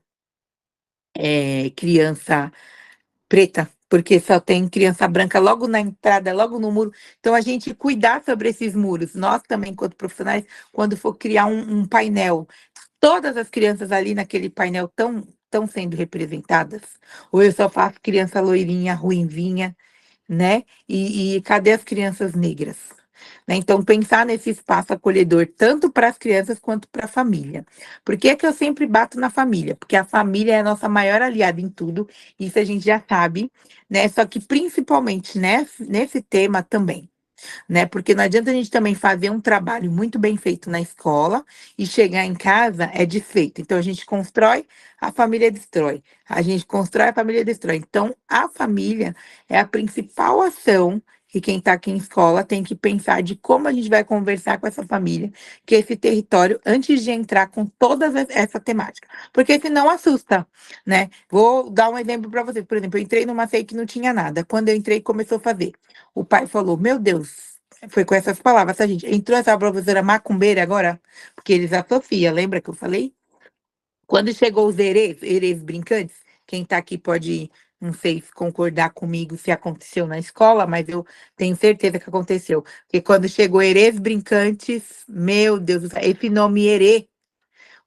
preta, porque só tem criança branca logo na entrada, logo no muro. Então, a gente cuidar sobre esses muros, nós também, enquanto profissionais, quando for criar um painel, todas as crianças ali naquele painel estão sendo representadas? Ou eu só faço criança loirinha, ruinvinha, né? E cadê as crianças negras? Né? Então, pensar nesse espaço acolhedor, tanto para as crianças quanto para a família. Por que é que eu sempre bato na família? Porque a família é a nossa maior aliada em tudo, isso a gente já sabe, né? Só que principalmente nesse tema também, né? Porque não adianta a gente também fazer um trabalho muito bem feito na escola e chegar em casa é desfeito. Então a gente constrói, a família destrói. A gente constrói, a família destrói. Então a família é a principal ação que quem está aqui em escola tem que pensar de como a gente vai conversar com essa família, que esse território, antes de entrar com toda essa temática. Porque senão assusta, né? Vou dar um exemplo para vocês. Por exemplo, eu entrei numa FEI que não tinha nada. Quando eu entrei, começou a fazer. O pai falou: Meu Deus, foi com essas palavras, tá, gente? Entrou essa professora macumbeira agora, porque eles associam, lembra que eu falei? Quando chegou os erês brincantes, quem tá aqui pode, não sei se concordar comigo se aconteceu na escola, mas eu tenho certeza que aconteceu. Porque quando chegou erês brincantes, meu Deus do céu, esse nome erê,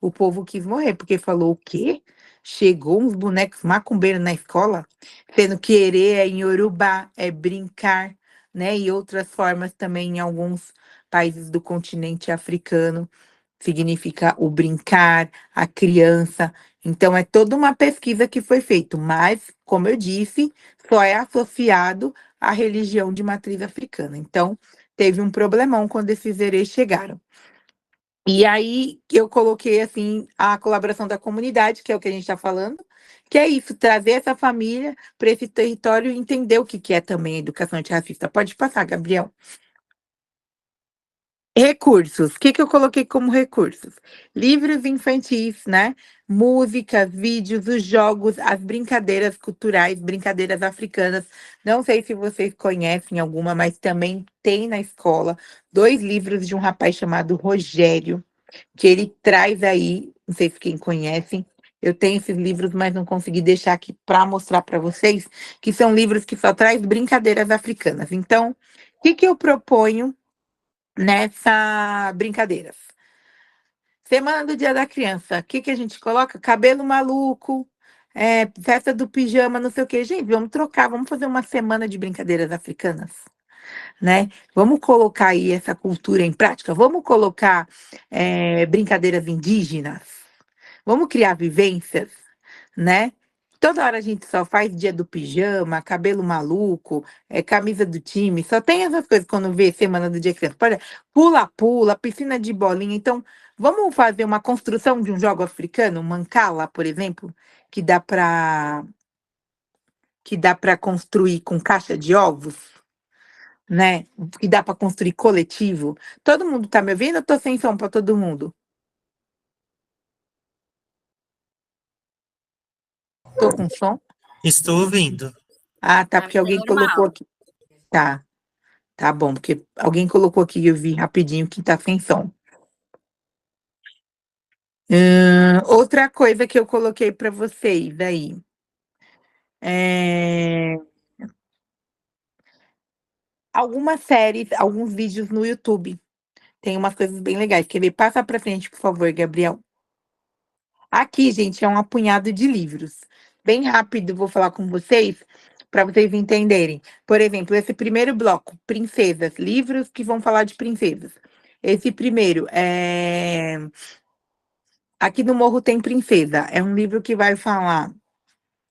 o povo quis morrer, porque falou o quê? Chegou uns bonecos macumbeiros na escola, sendo que erê é em Yorubá, é brincar, né? E outras formas também em alguns países do continente africano, significa o brincar, a criança. Então, é toda uma pesquisa que foi feita, mas, como eu disse, só é associado à religião de matriz africana. Então, teve um problemão quando esses erês chegaram. E aí eu coloquei assim a colaboração da comunidade, que é o que a gente está falando, que é isso, trazer essa família para esse território e entender o que que é também a educação antirracista. Pode passar, Gabriel. Recursos. O que que eu coloquei como recursos? Livros infantis, né? Músicas, vídeos, os jogos, as brincadeiras culturais, brincadeiras africanas. Não sei se vocês conhecem alguma, mas também tem na escola 2 livros de um rapaz chamado Rogério, que ele traz aí, não sei se quem conhecem, eu tenho esses livros, mas não consegui deixar aqui para mostrar para vocês, que são livros que só traz brincadeiras africanas. Então, o que que eu proponho nessa brincadeiras? Semana do Dia da Criança, o que que a gente coloca? Cabelo maluco, festa do pijama, não sei o quê. Gente, vamos trocar, vamos fazer uma semana de brincadeiras africanas, né? Vamos colocar aí essa cultura em prática, vamos colocar brincadeiras indígenas, vamos criar vivências, né? Toda hora a gente só faz dia do pijama, cabelo maluco, camisa do time, só tem essas coisas quando vê Semana do Dia da Criança. Olha, pula-pula, piscina de bolinha. Então, vamos fazer uma construção de um jogo africano, mancala, por exemplo, que dá para construir com caixa de ovos, né? Que dá para construir coletivo. Todo mundo tá me ouvindo? Eu tô sem som para todo mundo. Tô com som? Estou ouvindo. Ah, tá, Pra porque mim tá alguém colocou normal. aqui. Tá, tá bom, porque alguém colocou aqui e eu vi rapidinho que tá sem som. Outra coisa que eu coloquei para vocês aí. É... Algumas séries, alguns vídeos no YouTube. Tem umas coisas bem legais. Quer ver? Passa para frente, por favor, Gabriel. Aqui, gente, é um apunhado de livros. Bem rápido, vou falar com vocês para vocês entenderem. Por exemplo, esse primeiro bloco, princesas, livros que vão falar de princesas. Esse primeiro é Aqui no Morro Tem Princesa. É um livro que vai falar,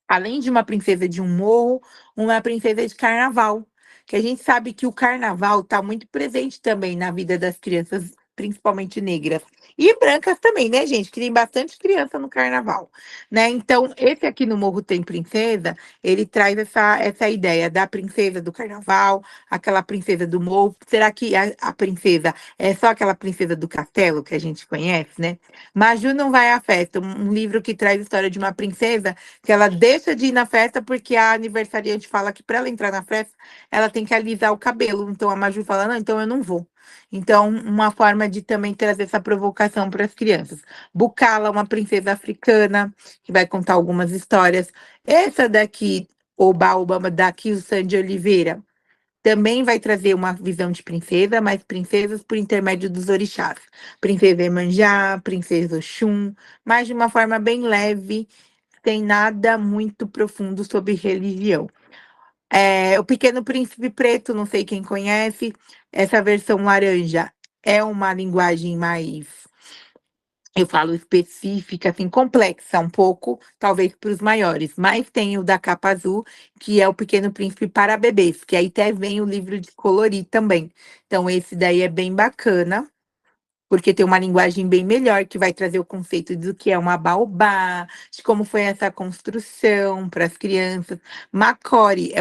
além de uma princesa de um morro, uma princesa de carnaval. Que a gente sabe que o carnaval está muito presente também na vida das crianças principalmente negras. E brancas também, né, gente? Que tem bastante criança no carnaval, né? Então, esse aqui no Morro Tem Princesa, ele traz essa ideia da princesa do carnaval, aquela princesa do morro. Será que a princesa é só aquela princesa do castelo que a gente conhece, né? Maju não vai à festa, um livro que traz a história de uma princesa que ela deixa de ir na festa porque a aniversariante fala que para ela entrar na festa, ela tem que alisar o cabelo. Então a Maju fala: "Não, então eu não vou". Então, uma forma de também trazer essa provocação para as crianças. Bukala, uma princesa africana, que vai contar algumas histórias. Essa daqui, Oba Obama, daqui o Sandy Oliveira, também vai trazer uma visão de princesa, mas princesas por intermédio dos orixás. Princesa Iemanjá, princesa Oxum, mas de uma forma bem leve, sem nada muito profundo sobre religião. O Pequeno Príncipe Preto, não sei quem conhece, essa versão laranja é uma linguagem mais, eu falo específica, assim, complexa um pouco, talvez para os maiores, mas tem o da capa azul, que é o Pequeno Príncipe para bebês, que aí até vem o livro de colorir também. Então esse daí é bem bacana, porque tem uma linguagem bem melhor, que vai trazer o conceito do que é uma baobá, de como foi essa construção para as crianças. Macore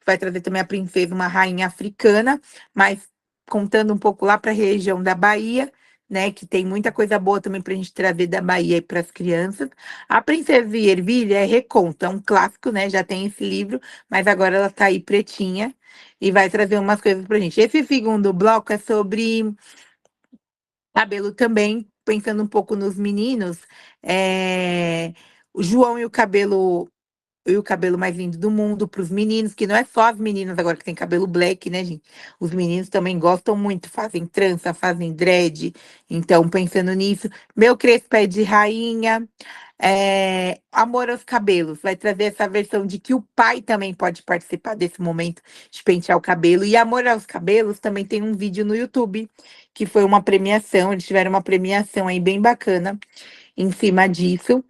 vai trazer também a princesa, uma rainha africana, mas contando um pouco lá para a região da Bahia, né, que tem muita coisa boa também para a gente trazer da Bahia para as crianças. A Princesa e Ervilha é Reconto, é um clássico, né, já tem esse livro, mas agora ela está aí pretinha, e vai trazer umas coisas pra gente. Esse segundo bloco é sobre cabelo também, pensando um pouco nos meninos. O João e o cabelo mais lindo do mundo para os meninos, que não é só as meninas agora que tem cabelo black, né, gente? Os meninos também gostam muito, fazem trança, fazem dread. Então, pensando nisso, meu crespo é de rainha. Amor aos cabelos, vai trazer essa versão de que o pai também pode participar desse momento de pentear o cabelo. E Amor aos Cabelos também tem um vídeo no YouTube, que foi uma premiação, eles tiveram uma premiação aí bem bacana em cima disso,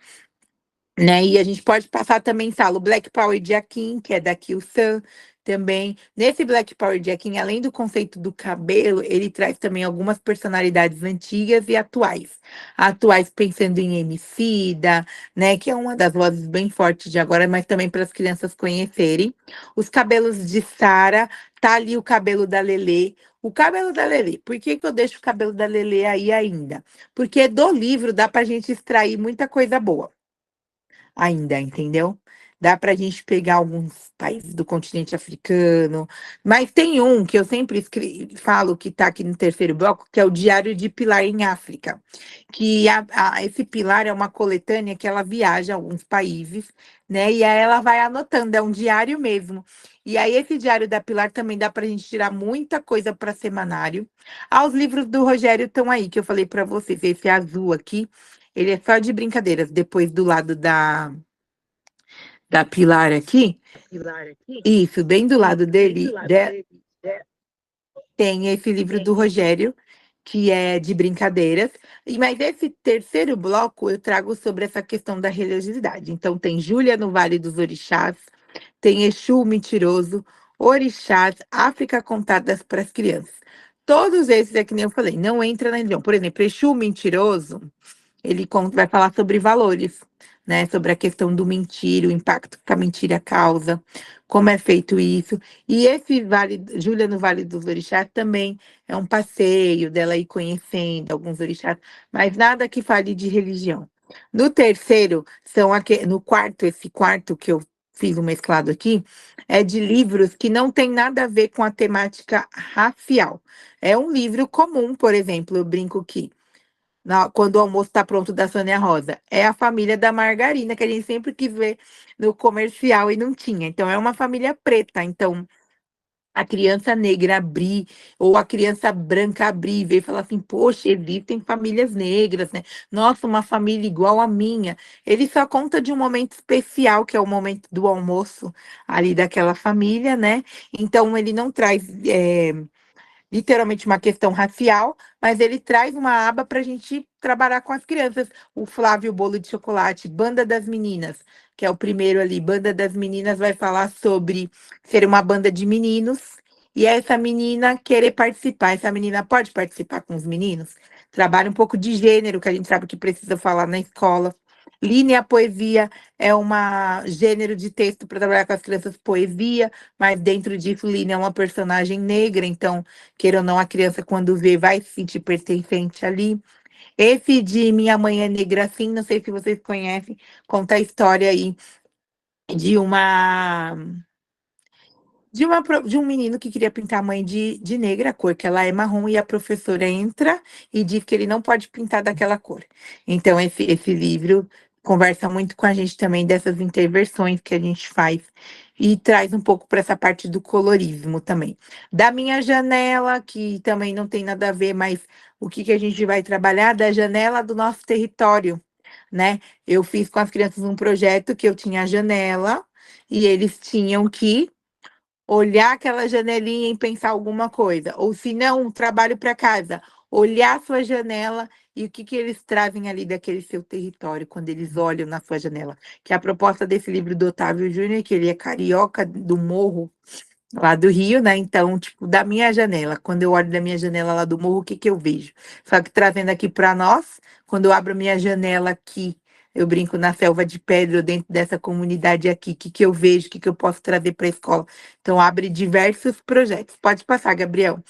né? E a gente pode passar também, Salo, o Black Power de Akin, que é da Kyo-san, também. Nesse Black Power de Akin, além do conceito do cabelo, ele traz também algumas personalidades antigas e atuais. Atuais pensando em Emicida, né? Que é uma das vozes bem fortes de agora, mas também para as crianças conhecerem. Os cabelos de Sara, tá ali o cabelo da Lelê. O cabelo da Lelê, por que que eu deixo o cabelo da Lelê aí ainda? Porque do livro dá pra gente extrair muita coisa boa ainda, entendeu? Dá pra gente pegar alguns países do continente africano, mas tem um que eu sempre falo que tá aqui no terceiro bloco, que é o Diário de Pilar em África, que esse Pilar é uma coletânea que ela viaja a alguns países, né? E aí ela vai anotando, é um diário mesmo. E aí esse diário da Pilar também dá pra gente tirar muita coisa para semanário. Os livros do Rogério estão aí, que eu falei para vocês, esse azul aqui, ele é só de brincadeiras, depois do lado da Pilar aqui, isso, bem do lado dele, tem esse livro do Rogério, que é de brincadeiras. Mas esse terceiro bloco eu trago sobre essa questão da religiosidade. Então, tem Júlia no Vale dos Orixás, tem Exu Mentiroso, Orixás, África Contadas para as Crianças. Todos esses é que nem eu falei, não entra na religião. Por exemplo, Exu Mentiroso, ele vai falar sobre valores, né? Sobre a questão do mentir, o impacto que a mentira causa, como é feito isso. E esse Vale, Júlia no Vale dos Orixás também é um passeio dela ir conhecendo alguns orixás, mas nada que fale de religião. No terceiro, no quarto, esse quarto que eu fiz um mesclado aqui, é de livros que não tem nada a ver com a temática racial. É um livro comum, por exemplo, eu brinco que quando o almoço está pronto da Sônia Rosa. É a família da margarina, que a gente sempre quis ver no comercial e não tinha. Então, é uma família preta. Então, a criança negra abrir, ou a criança branca abrir, e ver e falar assim: poxa, existem famílias negras, né? Nossa, uma família igual a minha. Ele só conta de um momento especial, que é o momento do almoço ali daquela família, né? Então, ele não traz. Literalmente uma questão racial, mas ele traz uma aba para a gente trabalhar com as crianças. O Flávio Bolo de Chocolate, Banda das Meninas, que é o primeiro ali. Banda das Meninas vai falar sobre ser uma banda de meninos e essa menina querer participar. Essa menina pode participar com os meninos? Trabalha um pouco de gênero, que a gente sabe que precisa falar na escola. Linha poesia é um gênero de texto para trabalhar com as crianças, poesia, mas dentro disso, Lina é uma personagem negra, então, queira ou não, a criança, quando vê, vai se sentir pertencente ali. Esse de Minha Mãe é Negra Assim, não sei se vocês conhecem, conta a história aí de uma de um menino que queria pintar a mãe de negra, a cor que ela é marrom, e a professora entra e diz que ele não pode pintar daquela cor. Então, esse livro conversa muito com a gente também dessas intervenções que a gente faz e traz um pouco para essa parte do colorismo também. Da Minha Janela, que também não tem nada a ver, mas o que, que a gente vai trabalhar? Da janela do nosso território, né? Eu fiz com as crianças um projeto que eu tinha a janela e eles tinham que olhar aquela janelinha e pensar alguma coisa. Ou se não, um trabalho para casa, olhar a sua janela e o que, que eles trazem ali daquele seu território quando eles olham na sua janela. Que é a proposta desse livro do Otávio Júnior, que ele é carioca do Morro, lá do Rio, né? Então, tipo, da minha janela, quando eu olho da minha janela lá do morro, o que que eu vejo? Só que trazendo aqui para nós, quando eu abro a minha janela aqui, eu brinco na selva de pedra, dentro dessa comunidade aqui, o que que eu vejo, o que que eu posso trazer para a escola? Então, abre diversos projetos. Pode passar, Gabriel.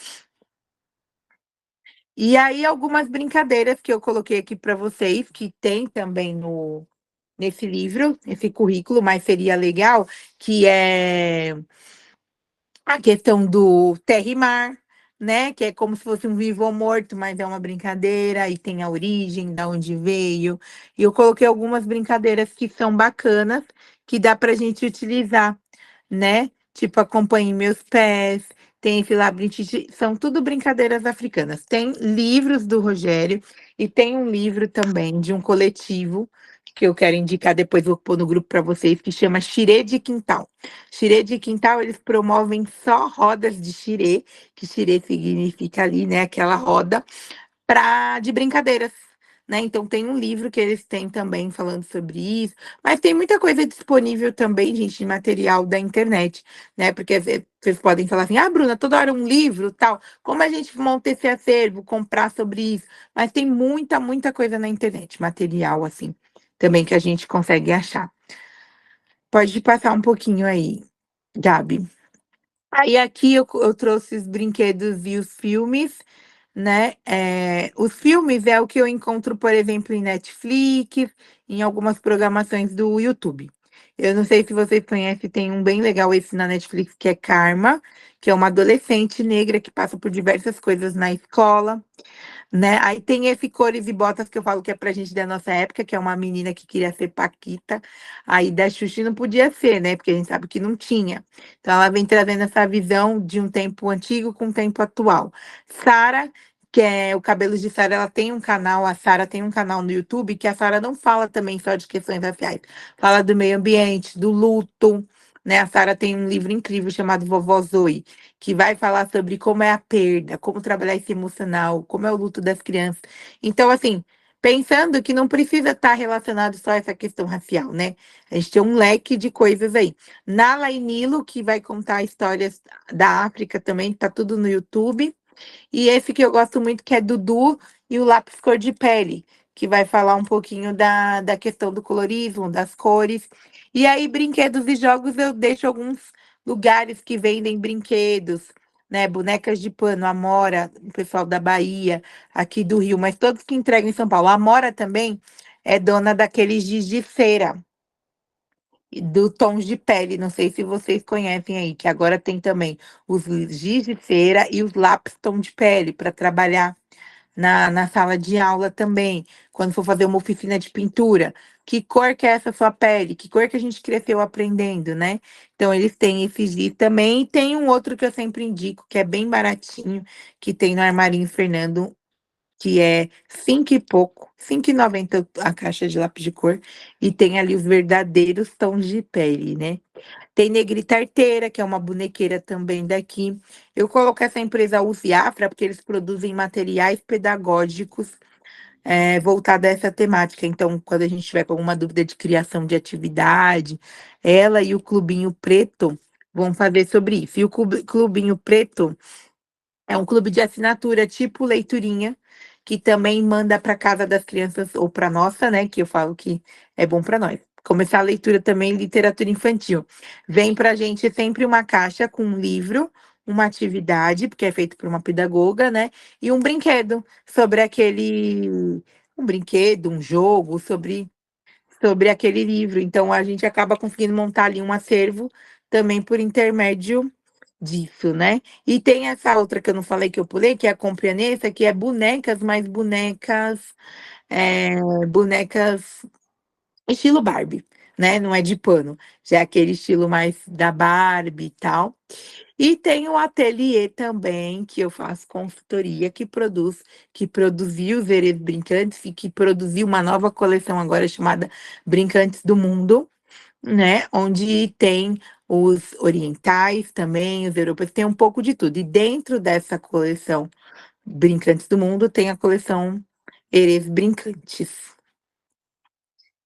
E aí, algumas brincadeiras que eu coloquei aqui para vocês, que tem também no nesse livro, esse currículo, mas seria legal, que é a questão do terra e mar, né? Que é como se fosse um vivo ou morto, mas é uma brincadeira e tem a origem, da onde veio. E eu coloquei algumas brincadeiras que são bacanas, que dá para a gente utilizar, né? Tipo, acompanhe meus pés, tem esse labirintite, são tudo brincadeiras africanas. Tem livros do Rogério e tem um livro também de um coletivo que eu quero indicar, depois vou pôr no grupo para vocês, que chama Xirê de Quintal. Xirê de Quintal, eles promovem só rodas de xirê, que xirê significa ali, né, aquela roda, de brincadeiras, né? Então tem um livro que eles têm também falando sobre isso, mas tem muita coisa disponível também, gente, de material da internet, né? Porque às vezes vocês podem falar assim: "Ah, Bruna, toda hora um livro, tal. Como a gente monta esse acervo, comprar sobre isso?". Mas tem muita, muita coisa na internet, material assim, também que a gente consegue achar. Pode passar um pouquinho aí, Gabi. Aí aqui eu trouxe os brinquedos e os filmes, né? Os filmes é o que eu encontro, por exemplo, em Netflix, em algumas programações do YouTube. Eu não sei se vocês conhecem, tem um bem legal esse na Netflix, que é Karma, que é uma adolescente negra que passa por diversas coisas na escola, né? Aí tem esse Cores e Botas que eu falo que é pra gente da nossa época, que é uma menina que queria ser Paquita, aí da Xuxa não podia ser, né? Porque a gente sabe que não tinha. Então ela vem trazendo essa visão de um tempo antigo com um tempo atual. Sara, que é o Cabelos de Sara, ela tem um canal, a Sara tem um canal no YouTube que a Sara não fala também só de questões raciais, fala do meio ambiente, do luto, né? A Sara tem um livro incrível chamado Vovó Zoe, que vai falar sobre como é a perda, como trabalhar esse emocional, como é o luto das crianças. Então, assim, pensando que não precisa estar relacionado só a essa questão racial, né? A gente tem um leque de coisas aí. Nala e Nilo, que vai contar histórias da África também, tá tudo no YouTube. E esse que eu gosto muito, que é Dudu e o Lápis Cor de Pele, que vai falar um pouquinho da questão do colorismo, das cores. E aí, brinquedos e jogos, eu deixo alguns lugares que vendem brinquedos, né? Bonecas de pano, Amora, o pessoal da Bahia, aqui do Rio, mas todos que entregam em São Paulo. A Amora também é dona daqueles giz de cera, do tons de pele, não sei se vocês conhecem aí, que agora tem também os giz de cera e os lápis tom de pele para trabalhar na sala de aula também, quando for fazer uma oficina de pintura. Que cor que é essa sua pele? Que cor que a gente cresceu aprendendo, né? Então, eles têm esse giz também. E tem um outro que eu sempre indico, que é bem baratinho, que tem no Armarinho Fernando, que é 5 e pouco, 5,90 a caixa de lápis de cor, e tem ali os verdadeiros tons de pele, né? Tem Negrita Arteira, que é uma bonequeira também daqui. Eu coloco essa empresa Usiafra porque eles produzem materiais pedagógicos voltados a essa temática. Então, quando a gente tiver com alguma dúvida de criação de atividade, ela e o Clubinho Preto vão fazer sobre isso. E o Clubinho Preto é um clube de assinatura tipo Leiturinha, que também manda para casa das crianças ou para nossa, né, que eu falo que é bom para nós. Começar a leitura também, literatura infantil. Vem pra gente sempre uma caixa com um livro, uma atividade, porque é feito por uma pedagoga, né, e um brinquedo sobre aquele um brinquedo, um jogo sobre aquele livro. Então a gente acaba conseguindo montar ali um acervo também por intermédio disso, né. E tem essa outra que eu não falei, que eu pulei, que é a Compreendência, que é bonecas, mas bonecas estilo Barbie, né, não é de pano, já é aquele estilo mais da Barbie e tal. E tem o ateliê também, que eu faço consultoria, que produziu os Erês Brincantes e que produziu uma nova coleção agora chamada Brincantes do Mundo, né, onde tem os orientais também, os europeus, tem um pouco de tudo. E dentro dessa coleção Brincantes do Mundo tem a coleção Erês Brincantes.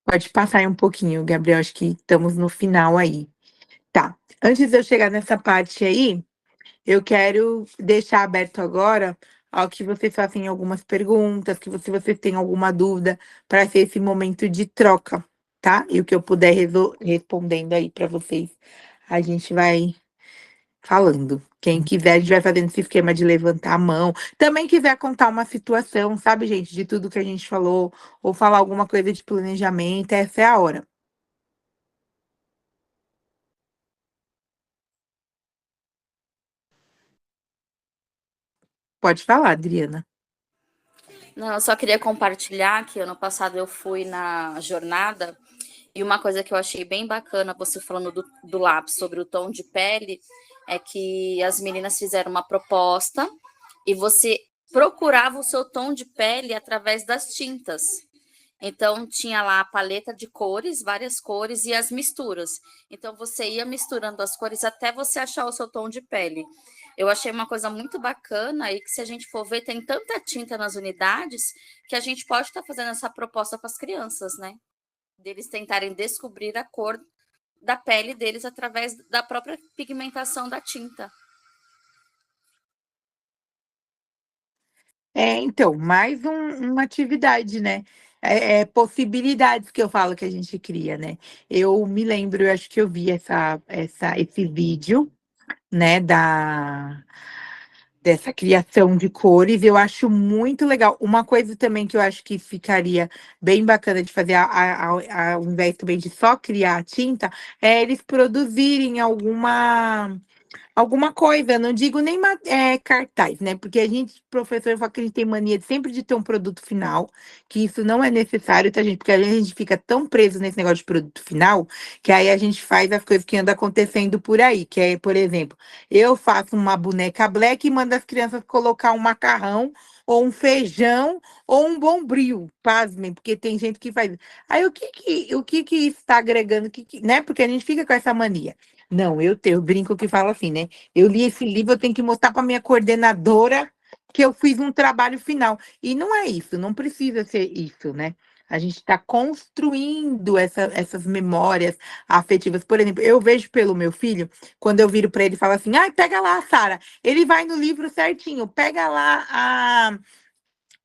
Pode passar aí um pouquinho, Gabriel, acho que estamos no final aí. Tá, antes de eu chegar nessa parte aí, eu quero deixar aberto agora ao que vocês façam algumas perguntas, que se vocês têm alguma dúvida, para ser esse momento de troca, tá? E o que eu puder respondendo aí para vocês, a gente vai falando. Quem quiser, a gente vai fazendo esse esquema de levantar a mão. Também quiser contar uma situação, sabe, gente, de tudo que a gente falou, ou falar alguma coisa de planejamento, essa é a hora. Pode falar, Adriana. Não, eu só queria compartilhar que ano passado eu fui na jornada e uma coisa que eu achei bem bacana, você falando do lápis sobre o tom de pele, é que as meninas fizeram uma proposta e você procurava o seu tom de pele através das tintas. Então, tinha lá a paleta de cores, várias cores e as misturas. Então, você ia misturando as cores até você achar o seu tom de pele. Eu achei uma coisa muito bacana e que, se a gente for ver, tem tanta tinta nas unidades que a gente pode estar fazendo essa proposta para as crianças, né? Deles tentarem descobrir a cor da pele deles através da própria pigmentação da tinta. Então, mais uma atividade, né? Possibilidades que eu falo que a gente cria, né? Eu me lembro, eu acho que eu vi esse vídeo, né, dessa criação de cores, eu acho muito legal. Uma coisa também que eu acho que ficaria bem bacana de fazer, ao invés também de só criar a tinta, é eles produzirem alguma coisa, não digo nem cartaz, né? Porque a gente, professor, fala que a gente tem mania sempre de ter um produto final, que isso não é necessário, tá, gente? Porque a gente fica tão preso nesse negócio de produto final, que aí a gente faz as coisas que andam acontecendo por aí, que é, por exemplo, eu faço uma boneca black e mando as crianças colocar um macarrão, ou um feijão, ou um bombril, pasmem, porque tem gente que faz. Aí o que que isso está agregando, né? Porque a gente fica com essa mania. Não, eu brinco que falo assim, né? Eu li esse livro, eu tenho que mostrar para minha coordenadora que eu fiz um trabalho final. E não é isso, não precisa ser isso, né? A gente está construindo essas memórias afetivas. Por exemplo, eu vejo pelo meu filho, quando eu viro para ele e falo assim: ai, pega lá, Sara. Ele vai no livro certinho, pega lá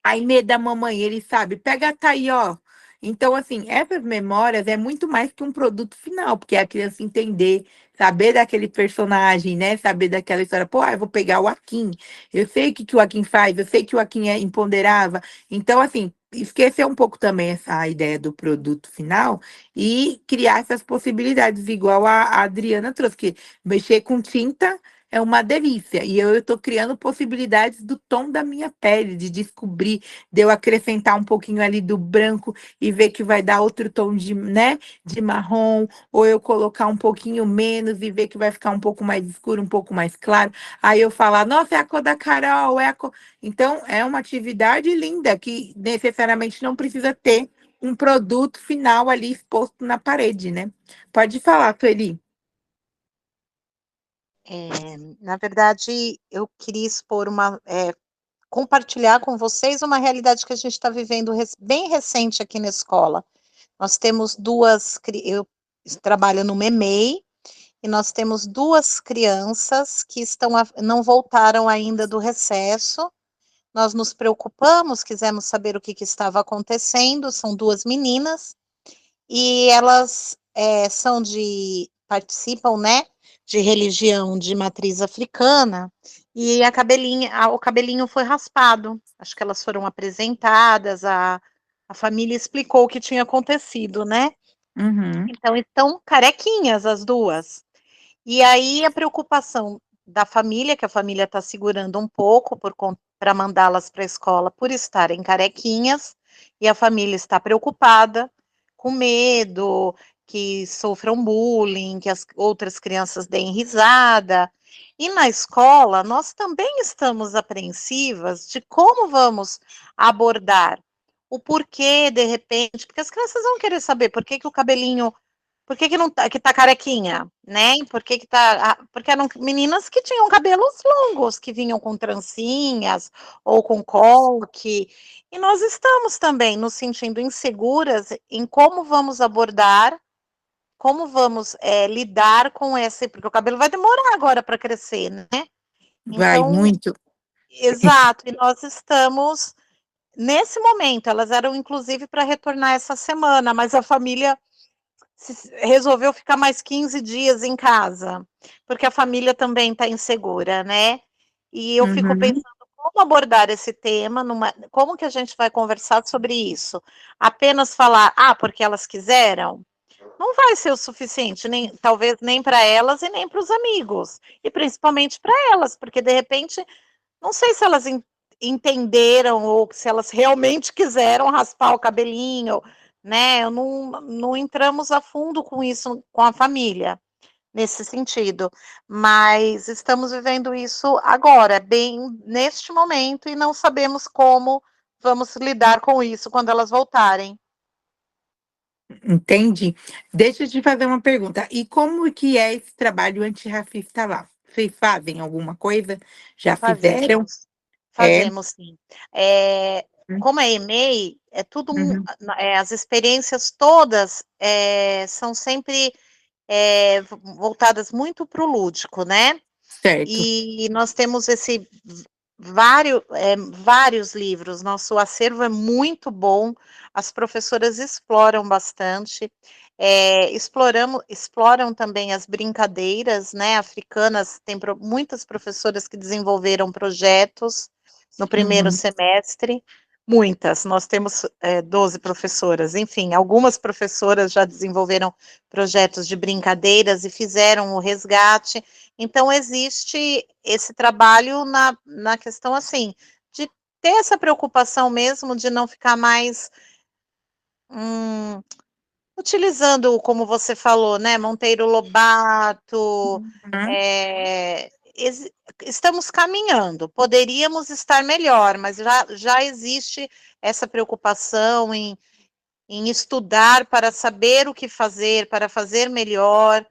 a Inê da mamãe, ele sabe, pega tá aí, ó. Então, assim, essas memórias é muito mais que um produto final, porque é a criança entender, saber daquele personagem, né? Saber daquela história. Pô, eu vou pegar o Akin. Eu sei o que o Akin faz, eu sei que o Akin é imponderável. Então, assim, esquecer um pouco também essa ideia do produto final e criar essas possibilidades, igual a Adriana trouxe, que mexer com tinta é uma delícia. E eu estou criando possibilidades do tom da minha pele, de descobrir, de eu acrescentar um pouquinho ali do branco e ver que vai dar outro tom de, né, de marrom, ou eu colocar um pouquinho menos e ver que vai ficar um pouco mais escuro, um pouco mais claro. Aí eu falar, nossa, é a cor da Carol, é a cor. Então, é uma atividade linda que necessariamente não precisa ter um produto final ali exposto na parede, né? Pode falar, Sueli. Na verdade, eu queria compartilhar com vocês uma realidade que a gente está vivendo bem recente aqui na escola. Nós temos eu trabalho no MEMEI, e nós temos 2 crianças que não voltaram ainda do recesso. Nós nos preocupamos, quisemos saber o que estava acontecendo, são 2 meninas, e elas participam, né, de religião de matriz africana, e o cabelinho foi raspado. Acho que elas foram apresentadas, a família explicou o que tinha acontecido, né? Uhum. Então estão carequinhas as 2. E aí a preocupação da família, que a família está segurando um pouco para mandá-las para a escola por estarem carequinhas, e a família está preocupada, com medo que sofram bullying, que as outras crianças deem risada. E na escola, nós também estamos apreensivas de como vamos abordar o porquê, de repente, porque as crianças vão querer saber por que o cabelinho por que não tá, que tá carequinha, né? Por que tá, porque eram meninas que tinham cabelos longos, que vinham com trancinhas ou com coque. E nós estamos também nos sentindo inseguras em como vamos abordar, como vamos lidar com esse, porque o cabelo vai demorar agora para crescer, né? Vai Então, muito. exato, e nós estamos nesse momento, elas eram inclusive para retornar essa semana, mas a família resolveu ficar mais 15 dias em casa, porque a família também está insegura, né? E eu fico Uhum. pensando como abordar esse tema, como que a gente vai conversar sobre isso? Apenas falar, porque elas quiseram? Não vai ser o suficiente, talvez nem para elas e nem para os amigos, e principalmente para elas, porque de repente, não sei se elas entenderam ou se elas realmente quiseram raspar o cabelinho, né? Eu não entramos a fundo com isso com a família, nesse sentido, mas estamos vivendo isso agora, bem neste momento, e não sabemos como vamos lidar com isso quando elas voltarem. Entendi. Deixa eu te fazer uma pergunta. E como que é esse trabalho antirracista lá? Vocês fazem alguma coisa? Já fizeram? Fazemos, É? fazemos sim. É, como é EMEI, é tudo, Uhum. as experiências todas são sempre voltadas muito para o lúdico, né? Certo. E nós temos vários livros, nosso acervo é muito bom, as professoras exploram bastante, exploram também as brincadeiras, né, africanas, tem muitas professoras que desenvolveram projetos no primeiro Uhum. semestre, muitas, nós temos 12 professoras, enfim, algumas professoras já desenvolveram projetos de brincadeiras e fizeram o resgate, então existe esse trabalho na questão, assim, de ter essa preocupação mesmo de não ficar mais, utilizando, como você falou, né, Monteiro Lobato, Uhum. eh, exi estamos caminhando, poderíamos estar melhor, mas já existe essa preocupação em estudar para saber o que fazer, para fazer melhor.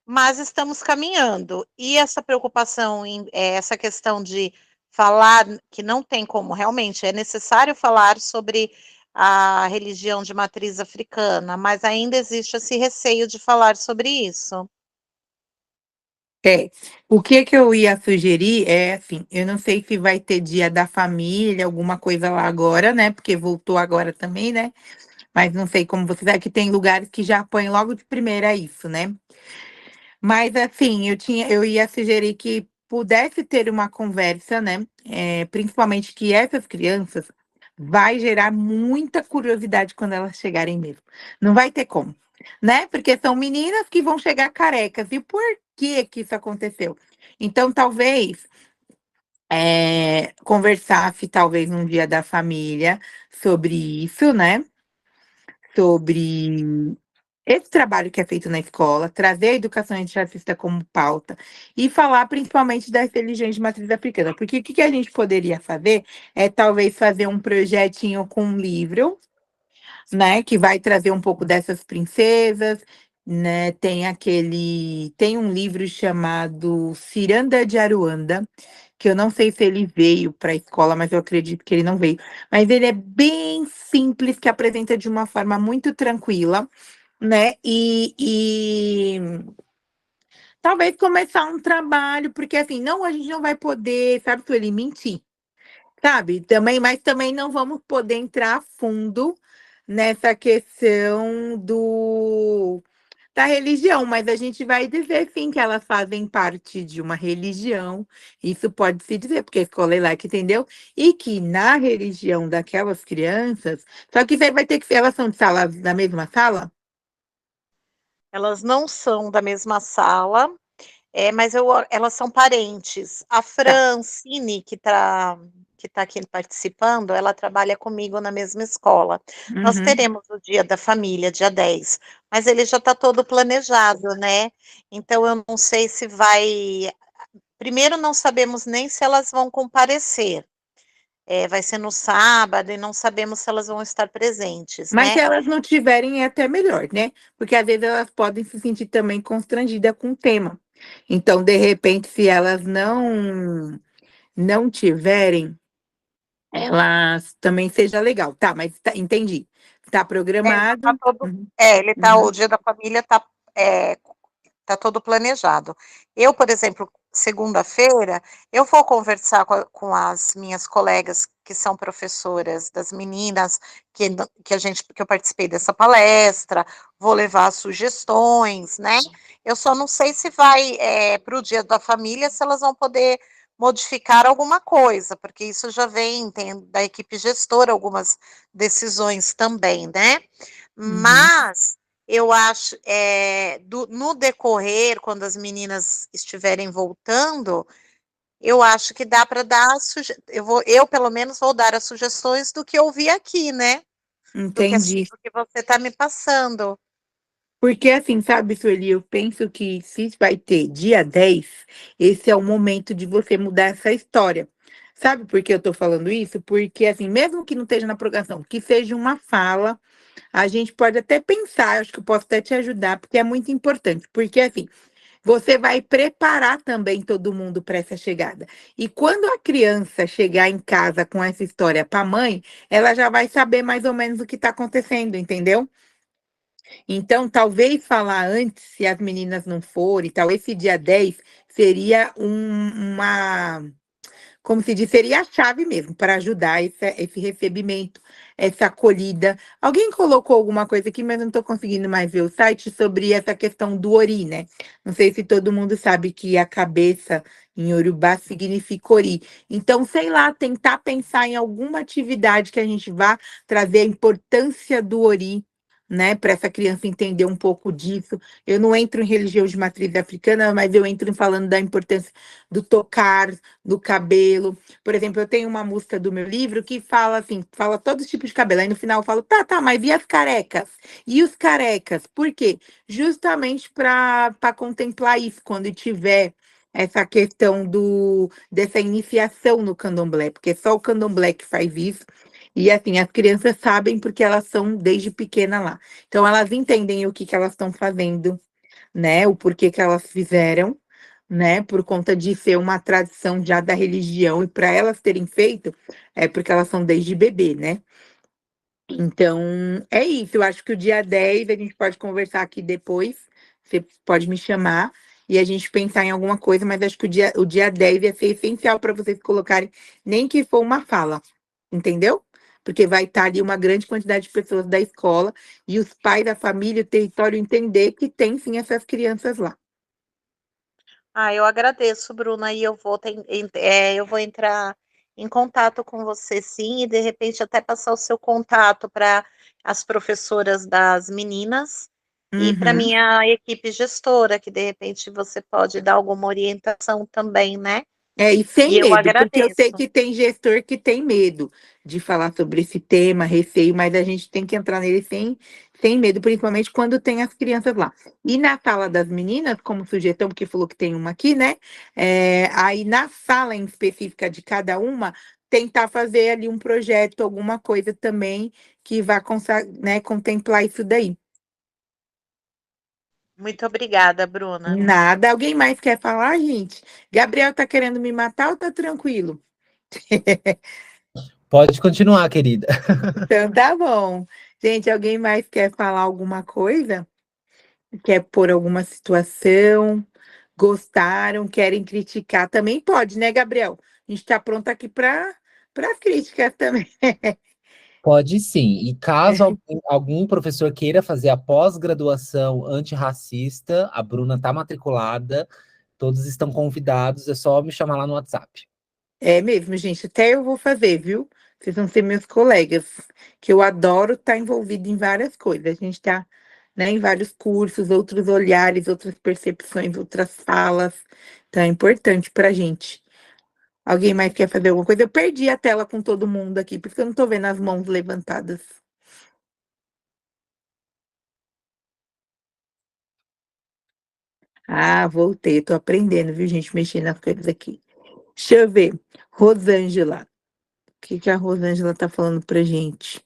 Mas estamos caminhando. E essa preocupação essa questão de falar que não tem como, realmente, é necessário falar sobre a religião de matriz africana, mas ainda existe esse receio de falar sobre isso. É. O que eu ia sugerir é assim, eu não sei se vai ter dia da família, alguma coisa lá agora, né? Porque voltou agora também, né? Mas não sei como você sabe que tem lugares que já põem logo de primeira isso, né? Mas assim, eu ia sugerir que pudesse ter uma conversa, né? Principalmente que essas crianças vai gerar muita curiosidade quando elas chegarem mesmo. Não vai ter como, né? Porque são meninas que vão chegar carecas. E por que que isso aconteceu? Então, talvez conversasse, talvez, num dia da família sobre isso, né? Sobre esse trabalho que é feito na escola, trazer a educação antirracista como pauta e falar principalmente das religiões de matriz africana, porque o que a gente poderia fazer é talvez fazer um projetinho com um livro, né, que vai trazer um pouco dessas princesas, né? Tem um livro chamado Ciranda de Aruanda, que eu não sei se ele veio para a escola, mas eu acredito que ele não veio. Mas ele é bem simples, que apresenta de uma forma muito tranquila, né? talvez começar um trabalho, porque assim, não, a gente não vai poder, sabe, Sueli, mentir, sabe? Também, mas também não vamos poder entrar a fundo nessa questão da religião, mas a gente vai dizer sim que elas fazem parte de uma religião. Isso pode se dizer, porque a escola é laica, entendeu? E que na religião daquelas crianças, só que isso aí vai ter que ser, elas são de sala, da mesma sala? Elas não são da mesma sala, mas elas são parentes. A Tá. Francine, que tá aqui participando, ela trabalha comigo na mesma escola. Nós Uhum. teremos o Dia da Família, dia 10, mas ele já está todo planejado, né? Então eu não sei se vai. Primeiro, não sabemos nem se elas vão comparecer. Vai ser no sábado e não sabemos se elas vão estar presentes, Mas se né? elas não tiverem, é até melhor, né? Porque às vezes elas podem se sentir também constrangidas com o tema. Então, de repente, se elas não tiverem, elas também seja legal. Tá, mas entendi. Tá Já tá programado. todo. Uhum, O uhum, Dia da Família tá todo planejado. Eu, por exemplo, segunda-feira, eu vou conversar com as minhas colegas que são professoras das meninas, que eu participei dessa palestra, vou levar sugestões, né? Eu só não sei se vai para o Dia da Família, se elas vão poder modificar alguma coisa, porque isso já tem da equipe gestora algumas decisões também, né? uhum. Mas eu acho, no decorrer, quando as meninas estiverem voltando, eu acho que dá para dar, eu pelo menos vou dar as sugestões do que eu vi aqui, né? Entendi. Do que você está me passando. Porque assim, sabe, Sueli, eu penso que se vai ter dia 10, esse é o momento de você mudar essa história. Sabe por que eu tô falando isso? Porque, assim, mesmo que não esteja na programação, que seja uma fala, a gente pode até pensar, acho que eu posso até te ajudar, porque é muito importante. Porque, assim, você vai preparar também todo mundo para essa chegada. E quando a criança chegar em casa com essa história para a mãe, ela já vai saber mais ou menos o que está acontecendo, entendeu? Então, talvez falar antes, se as meninas não forem, tal, esse dia 10 seria uma, como se diz, seria a chave mesmo para ajudar esse recebimento, essa acolhida. Alguém colocou alguma coisa aqui, mas não estou conseguindo mais ver o site sobre essa questão do ori, né? Não sei se todo mundo sabe que a cabeça em Yorubá significa ori. Então, sei lá, tentar pensar em alguma atividade que a gente vá trazer a importância do ori, né, para essa criança entender um pouco disso. Eu não entro em religião de matriz africana, mas eu entro em falando da importância do tocar, do cabelo. Por exemplo, eu tenho uma música do meu livro que fala assim, fala todos os tipos de cabelo. Aí no final eu falo, tá, mas e as carecas? E os carecas? Por quê? Justamente para contemplar isso quando tiver essa questão dessa iniciação no candomblé, porque só o candomblé que faz isso. E assim, as crianças sabem porque elas são desde pequena lá. Então elas entendem o que que elas estão fazendo, né? O porquê que elas fizeram, né? Por conta de ser uma tradição já da religião e para elas terem feito, é porque elas são desde bebê, né? Então, é isso. Eu acho que o dia 10 a gente pode conversar aqui depois. Você pode me chamar e a gente pensar em alguma coisa, mas acho que o dia 10 ia ser essencial para vocês colocarem, nem que for uma fala, entendeu? Porque vai estar ali uma grande quantidade de pessoas da escola e os pais, da família, o território entender que tem sim essas crianças lá. Eu agradeço, Bruna, e eu vou entrar em contato com você, sim, e de repente até passar o seu contato para as professoras das meninas e para Uhum. minha equipe gestora, que de repente você pode dar alguma orientação também, né? É, e sem E eu medo, porque eu sei agradeço. que tem gestor que tem medo de falar sobre esse tema, receio, mas a gente tem que entrar nele sem medo, principalmente quando tem as crianças lá. E na sala das meninas, como sugestão, porque falou que tem uma aqui, né? Aí na sala em específica de cada uma, tentar fazer ali um projeto, alguma coisa também que vá, né, contemplar isso daí. Muito obrigada, Bruna. Nada. Alguém mais quer falar, gente? Gabriel tá querendo me matar ou tá tranquilo? Pode continuar, querida. Então tá bom. Gente, alguém mais quer falar alguma coisa? Quer pôr alguma situação? gostaram, querem criticar, também pode, né, Gabriel? A gente está pronto aqui para as críticas também. Pode sim. E caso algum professor queira fazer a pós-graduação antirracista, a Bruna está matriculada, todos estão convidados, é só me chamar lá no WhatsApp. É mesmo, gente, até eu vou fazer, viu? Vocês vão ser meus colegas, que eu adoro estar envolvido em várias coisas. A gente está, né, em vários cursos, outros olhares, outras percepções, outras falas. Então é importante para a gente. Alguém mais quer fazer alguma coisa? Eu perdi a tela com todo mundo aqui, porque eu não estou vendo as mãos levantadas. Ah, voltei. Estou aprendendo, viu, gente, mexer nas coisas aqui. Deixa eu ver. Rosângela. O que que a Rosângela está falando pra gente?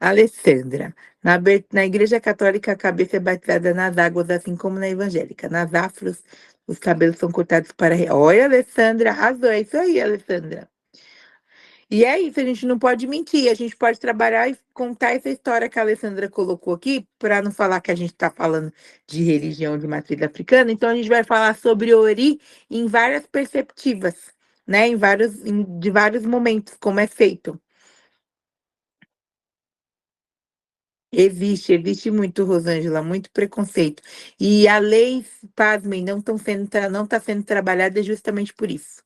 Alessandra. Na Igreja Católica, a cabeça é batizada nas águas, assim como na evangélica. Nas afros, os cabelos são cortados para. Olha, Alessandra, arrasou. É isso aí, Alessandra. E é isso, a gente não pode mentir, a gente pode trabalhar e contar essa história que a Alessandra colocou aqui, para não falar que a gente está falando de religião de matriz africana. Então, a gente vai falar sobre Ori em várias perspectivas, né? De vários momentos, como é feito. Existe muito, Rosângela, muito preconceito. E a lei, pasmem, não está sendo trabalhada justamente por isso.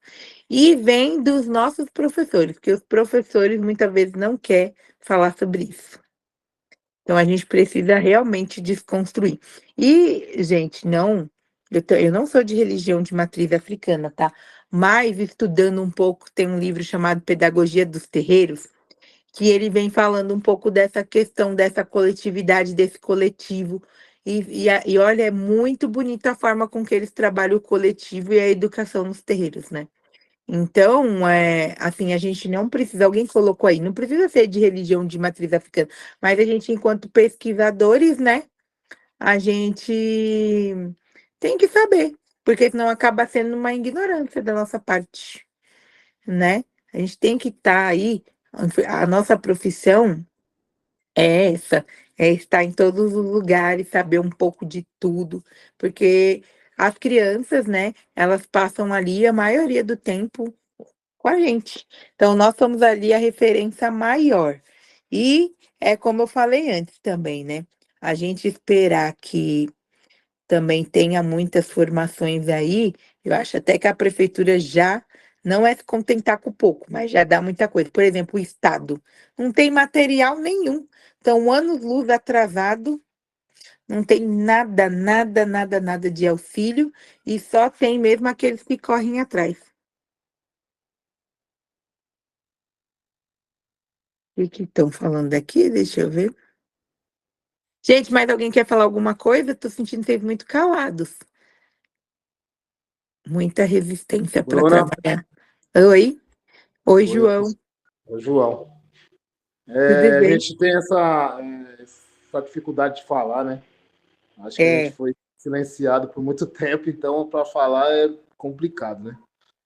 E vem dos nossos professores, porque os professores muitas vezes não querem falar sobre isso. Então a gente precisa realmente desconstruir. E, gente, eu não sou de religião de matriz africana, tá? Mas estudando um pouco, tem um livro chamado Pedagogia dos Terreiros, que ele vem falando um pouco dessa questão dessa coletividade, desse coletivo. E olha, é muito bonita a forma com que eles trabalham o coletivo e a educação nos terreiros, né? Então, assim, a gente não precisa, alguém colocou aí, não precisa ser de religião de matriz africana, mas a gente, enquanto pesquisadores, né, a gente tem que saber, porque senão acaba sendo uma ignorância da nossa parte, né? A gente tem que estar aí, a nossa profissão é essa, é estar em todos os lugares, saber um pouco de tudo, porque as crianças, né, elas passam ali a maioria do tempo com a gente. Então, nós somos ali a referência maior. E é como eu falei antes também, né? A gente esperar que também tenha muitas formações aí, eu acho até que a prefeitura já não é se contentar com pouco, mas já dá muita coisa. Por exemplo, o Estado não tem material nenhum. Então, anos-luz atrasado, não tem nada, nada, nada, nada de auxílio e só tem mesmo aqueles que correm atrás. O que estão falando aqui? Deixa eu ver. Gente, mais alguém quer falar alguma coisa? Tô sentindo vocês muito calados. Muita resistência para Bruna, trabalhar. Oi? Oi, oi, João. João. Tudo A bem? gente tem essa dificuldade de falar, né? Acho que a gente É. foi silenciado por muito tempo, então para falar é complicado, né?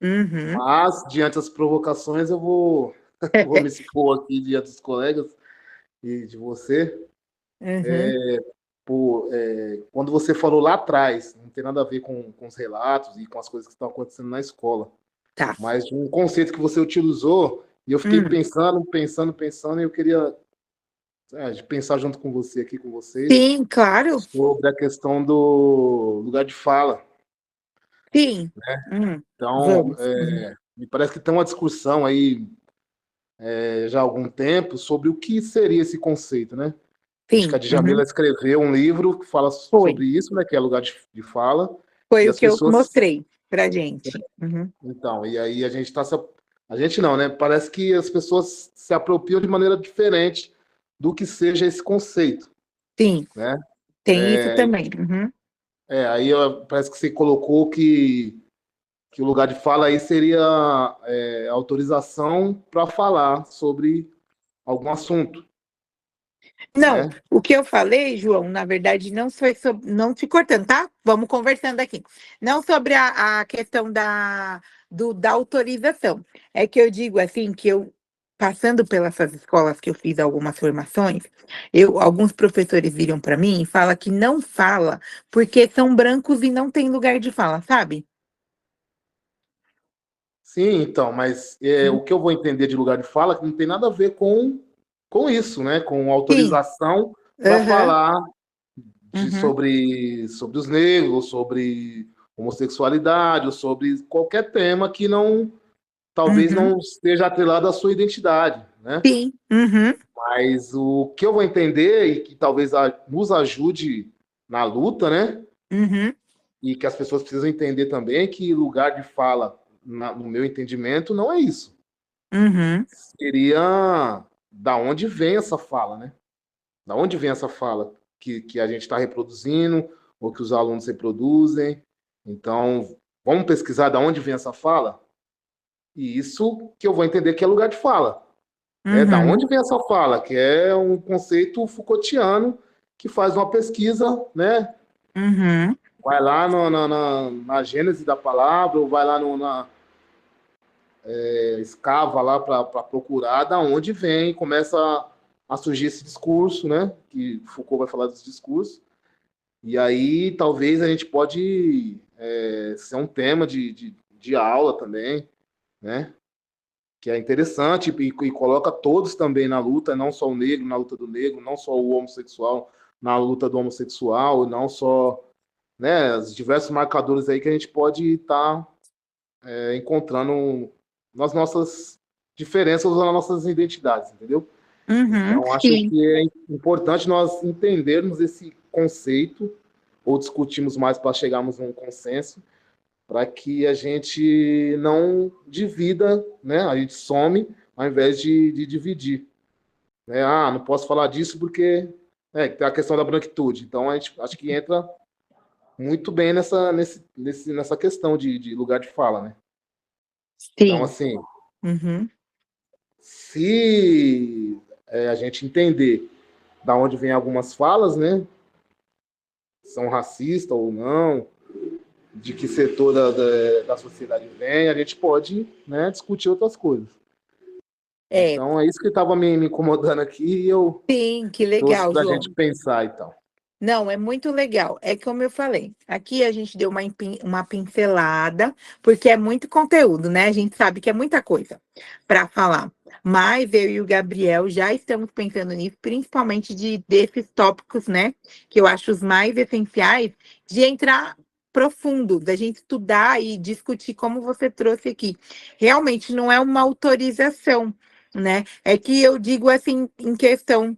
Uhum. Mas, diante das provocações, eu vou me expor aqui diante dos colegas e de você. Uhum. Quando você falou lá atrás, não tem nada a ver com os relatos e com as coisas que estão acontecendo na escola, Tá. mas um conceito que você utilizou, e eu fiquei pensando, e eu queria de pensar junto com você aqui, com vocês, Sim, claro. sobre a questão do lugar de fala. Sim. Então, Vamos. Uhum. me parece que tem uma discussão aí já há algum tempo sobre o que seria esse conceito, né? Acho que a Sim. Djamila escreveu um livro que fala Foi. sobre isso, né? Que é lugar de fala. Foi E o as que eu pessoas. mostrei pra gente. Uhum. Então, e aí a gente está. A gente não, né? Parece que as pessoas se apropriam de maneira diferente do que seja esse conceito, Sim, né? tem isso também. Uhum. Aí parece que você colocou que o lugar de fala aí seria autorização para falar sobre algum assunto, Não, né? o que eu falei, João, na verdade, não foi sobre, não te cortando, tá? Vamos conversando aqui. Não sobre a questão da autorização. É que eu digo assim, que eu passando pelas escolas que eu fiz algumas formações, alguns professores viram para mim e falam que não fala porque são brancos e não tem lugar de fala, sabe? Sim, então, mas o que eu vou entender de lugar de fala que não tem nada a ver com isso, né? Com Sim. autorização para Aham. falar Uhum. sobre os negros, sobre homossexualidade, ou sobre qualquer tema que talvez Uhum. não esteja atrelado à sua identidade, né? Sim. Uhum. Mas o que eu vou entender e que talvez nos ajude na luta, né? Uhum. E que as pessoas precisam entender também que lugar de fala, no meu entendimento, não é isso. Uhum. Seria da onde vem essa fala, né? Da onde vem essa fala que a gente está reproduzindo ou que os alunos reproduzem. Então, vamos pesquisar da onde vem essa fala? E isso que eu vou entender que é lugar de fala. Né? Da Uhum. onde vem essa fala? Que é um conceito Foucaultiano que faz uma pesquisa, né? Uhum. Vai lá na gênese da palavra, ou vai lá escava lá para procurar da onde vem, começa a surgir esse discurso, né? Que Foucault vai falar desse discurso. E aí talvez a gente pode ser um tema de aula também, né? Que é interessante e coloca todos também na luta, não só o negro na luta do negro, não só o homossexual na luta do homossexual, não só, né, os diversos marcadores aí que a gente pode estar encontrando nas nossas diferenças ou nas nossas identidades, entendeu? Uhum. Então, acho Sim. que é importante nós entendermos esse conceito ou discutirmos mais para chegarmos a um consenso, para que a gente não divida, né? A gente some ao invés de dividir. Né? Ah, não posso falar disso porque tem a questão da branquitude. Então, a gente acho que entra muito bem nessa questão de lugar de fala, né? Então, Sim. assim, Uhum. se a gente entender da onde vem algumas falas, né? São racistas ou não, de que setor da sociedade vem, a gente pode, né, discutir outras coisas. É. Então é isso que estava me incomodando aqui e eu Sim, que trouxe legal, para a gente João. pensar e tal. Não, é muito legal. É como eu falei, aqui a gente deu uma pincelada, porque é muito conteúdo, né? A gente sabe que é muita coisa para falar. Mas eu e o Gabriel já estamos pensando nisso, principalmente desses tópicos, né? Que eu acho os mais essenciais, de entrar profundo, da gente estudar e discutir como você trouxe aqui. Realmente não é uma autorização, né? É que eu digo assim, em questão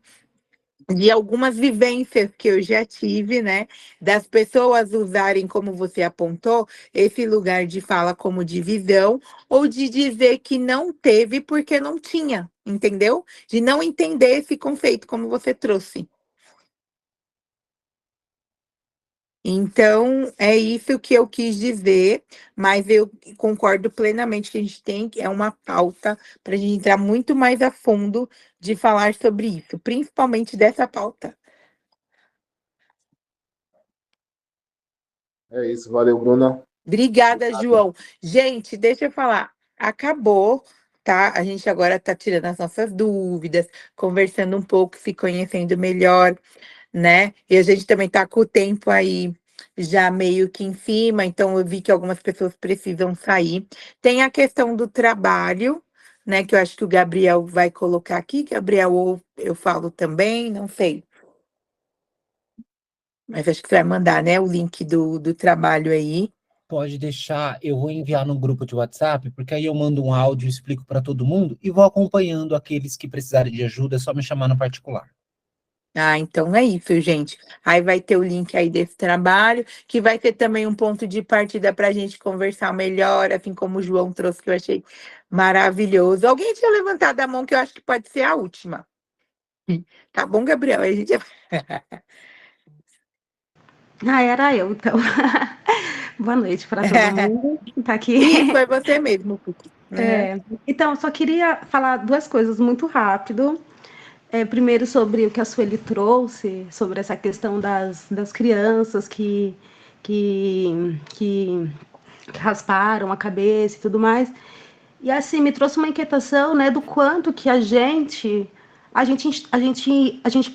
de algumas vivências que eu já tive, né? Das pessoas usarem, como você apontou, esse lugar de fala como divisão, ou de dizer que não teve porque não tinha, entendeu? De não entender esse conceito, como você trouxe. Então, é isso que eu quis dizer, mas eu concordo plenamente que a gente tem, é uma pauta para a gente entrar muito mais a fundo de falar sobre isso, principalmente dessa pauta. É isso, valeu, Bruna. Obrigada, Obrigado. João. Gente, deixa eu falar. Acabou, tá? A gente agora tá tirando as nossas dúvidas, conversando um pouco, se conhecendo melhor, né? E a gente também tá com o tempo aí já meio que em cima, então eu vi que algumas pessoas precisam sair. Tem a questão do trabalho, né? Que eu acho que o Gabriel vai colocar aqui. Gabriel, ou eu falo também, não sei. Mas acho que você vai mandar, né? O link do trabalho aí. Pode deixar, eu vou enviar no grupo de WhatsApp, porque aí eu mando um áudio, explico para todo mundo e vou acompanhando aqueles que precisarem de ajuda, é só me chamar no particular. Ah, então é isso, gente. Aí vai ter o link aí desse trabalho, que vai ter também um ponto de partida para a gente conversar melhor, assim como o João trouxe, que eu achei maravilhoso. Alguém tinha levantado a mão, que eu acho que pode ser a última. Tá bom, Gabriel? A gente... Ah, era eu, então. Boa noite para todo mundo que está aqui. Isso, foi você mesmo, Puki. Então, só queria falar duas coisas muito rápido. Primeiro, sobre o que a Sueli trouxe, sobre essa questão das crianças que rasparam a cabeça e tudo mais. E assim, me trouxe uma inquietação, né, do quanto que a gente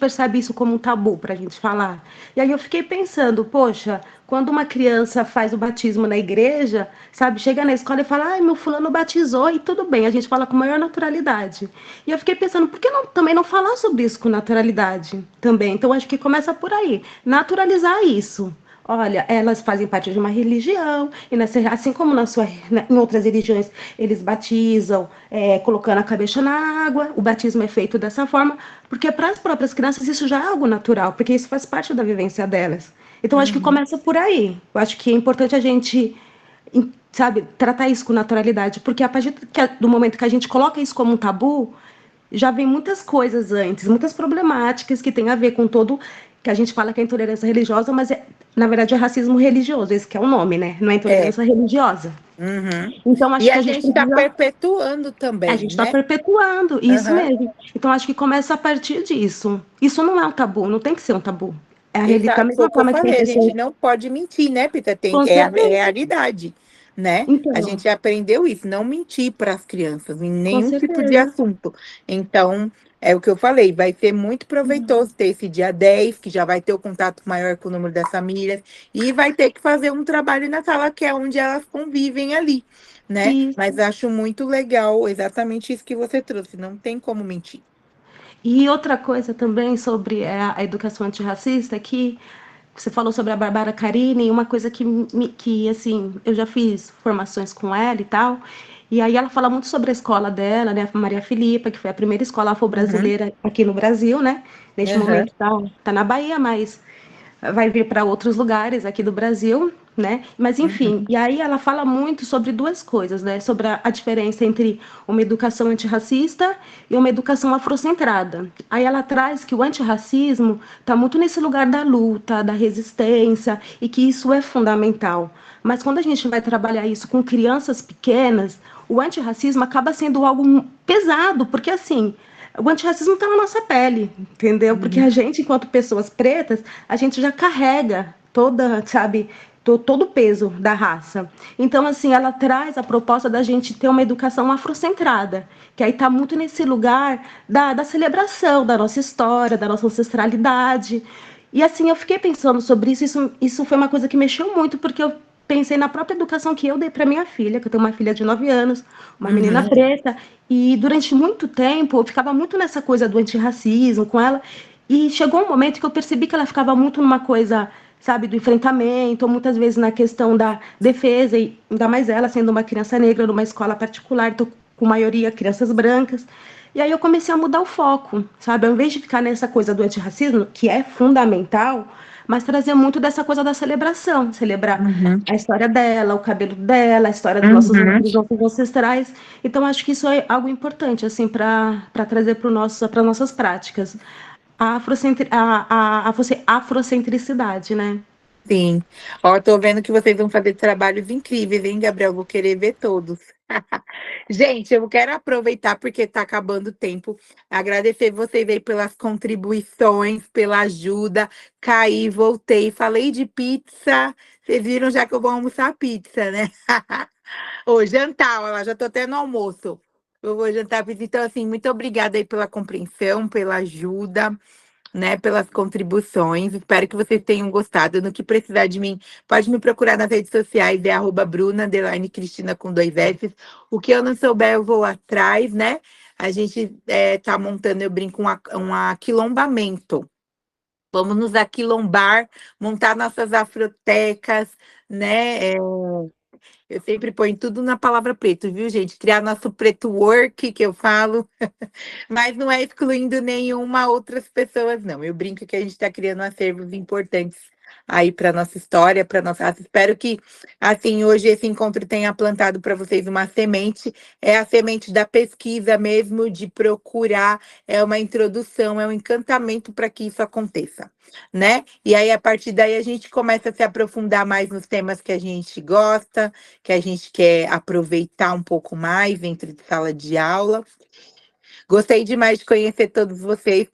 percebe isso como um tabu para a gente falar. E aí eu fiquei pensando, poxa, quando uma criança faz o batismo na igreja, sabe, chega na escola e fala, ai, meu fulano batizou, e tudo bem, a gente fala com maior naturalidade. E eu fiquei pensando, por que também não falar sobre isso com naturalidade também? Então acho que começa por aí, naturalizar isso. Olha, elas fazem parte de uma religião, e assim como em outras religiões eles batizam colocando a cabeça na água, o batismo é feito dessa forma, porque para as próprias crianças isso já é algo natural, porque isso faz parte da vivência delas. Então, acho que Uhum. começa por aí. Eu acho que é importante a gente, sabe, tratar isso com naturalidade, porque a partir do momento que a gente coloca isso como um tabu, já vem muitas coisas antes, muitas problemáticas que tem a ver com todo que a gente fala que é intolerância religiosa, mas na verdade é racismo religioso, esse que é o nome, né? Não é É. intolerância religiosa. Uhum. Então acho E que a a gente gente está precisa, perpetuando a também, gente está né? perpetuando isso Aham. mesmo. Então acho que começa a partir disso. Isso não é um tabu, não tem que ser um tabu. Da Exato, foi mesma o que eu forma que tem falei, a gente pessoas, não pode mentir, né, Pita? com É a certeza. realidade, né? A Então, gente aprendeu isso, não mentir para as crianças em com nenhum tipo de certeza. assunto. Então, é o que eu falei, vai ser muito proveitoso ter esse dia 10, que já vai ter o contato maior com o número das famílias, e vai ter que fazer um trabalho na sala, que é onde elas convivem ali, né? Mas Isso. acho muito legal exatamente isso que você trouxe, não tem como mentir. E outra coisa também sobre a educação antirracista é que você falou sobre a Bárbara Carini, uma coisa que assim, eu já fiz formações com ela e tal, e aí ela fala muito sobre a escola dela, né, a Maria Filipa, que foi a primeira escola Uhum, afro-brasileira aqui no Brasil, né, neste aham, momento tá na Bahia, mas vai vir para outros lugares aqui do Brasil, né? Mas enfim, uhum, e aí ela fala muito sobre duas coisas, né? Sobre a diferença entre uma educação antirracista e uma educação afrocentrada. Aí ela traz que o antirracismo está muito nesse lugar da luta, da resistência, e que isso é fundamental. Mas quando a gente vai trabalhar isso com crianças pequenas, o antirracismo acaba sendo algo pesado, porque assim, o antirracismo está na nossa pele, entendeu? Porque a uhum. gente, enquanto pessoas pretas, a gente já carrega toda, sabe, todo o peso da raça. Então, assim, ela traz a proposta da gente ter uma educação afrocentrada, que aí está muito nesse lugar da celebração da nossa história, da nossa ancestralidade. E assim, eu fiquei pensando sobre isso foi uma coisa que mexeu muito, porque eu pensei na própria educação que eu dei para minha filha, que eu tenho uma filha de 9 anos, uma menina Uhum. preta, e durante muito tempo eu ficava muito nessa coisa do antirracismo com ela, e chegou um momento que eu percebi que ela ficava muito numa coisa, sabe, do enfrentamento, ou muitas vezes na questão da defesa, e ainda mais ela sendo uma criança negra numa escola particular, então, com maioria crianças brancas. E aí eu comecei a mudar o foco, sabe? Ao invés de ficar nessa coisa do antirracismo, que é fundamental, mas trazer muito dessa coisa da celebração, celebrar Uhum, a história dela, o cabelo dela, a história uhum. dos nossos ancestrais. Então, acho que isso é algo importante, assim, para trazer para nossas práticas. Afrocentricidade, né? Sim. Ó, tô vendo que vocês vão fazer trabalhos incríveis, hein, Gabriel? Vou querer ver todos. Gente, eu quero aproveitar porque está acabando o tempo. Agradecer vocês aí pelas contribuições, pela ajuda. Caí, voltei, falei de pizza. Vocês viram já que eu vou almoçar pizza, né? Ô, jantar, olha lá, já tô até no almoço. Eu vou jantar pizza. Então, assim, muito obrigada aí pela compreensão, pela ajuda, né, pelas contribuições. Espero que vocês tenham gostado. No que precisar de mim, pode me procurar nas redes sociais, é @Bruna_Cristina com 2 S. O que eu não souber, eu vou atrás, né? A gente tá montando, eu brinco, um aquilombamento. Vamos nos aquilombar, montar nossas afrotecas, né? Eu sempre ponho tudo na palavra preto, viu, gente? Criar nosso preto work, que eu falo. Mas não é excluindo nenhuma outras pessoas, não. Eu brinco que a gente está criando acervos importantes aí para nossa história, para nossa raça. Espero que, assim, hoje esse encontro tenha plantado para vocês uma semente. É a semente da pesquisa mesmo, de procurar, é uma introdução, é um encantamento para que isso aconteça, né? E aí, a partir daí, a gente começa a se aprofundar mais nos temas que a gente gosta, que a gente quer aproveitar um pouco mais dentro de sala de aula. Gostei demais de conhecer todos vocês.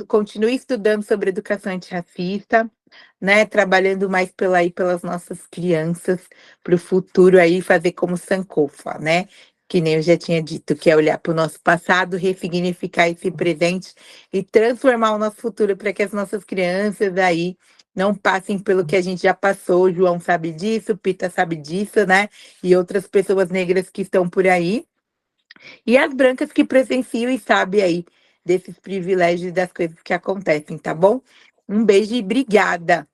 Continue estudando sobre educação antirracista, né? Trabalhando mais pelas nossas crianças, para o futuro aí fazer como Sankofa, né? que nem eu já tinha dito, que é olhar para o nosso passado, ressignificar esse presente e transformar o nosso futuro para que as nossas crianças aí não passem pelo que a gente já passou. O João sabe disso, Pita sabe disso, né? E outras pessoas negras que estão por aí. E as brancas que presenciam e sabem aí desses privilégios e das coisas que acontecem, tá bom? Um beijo e obrigada.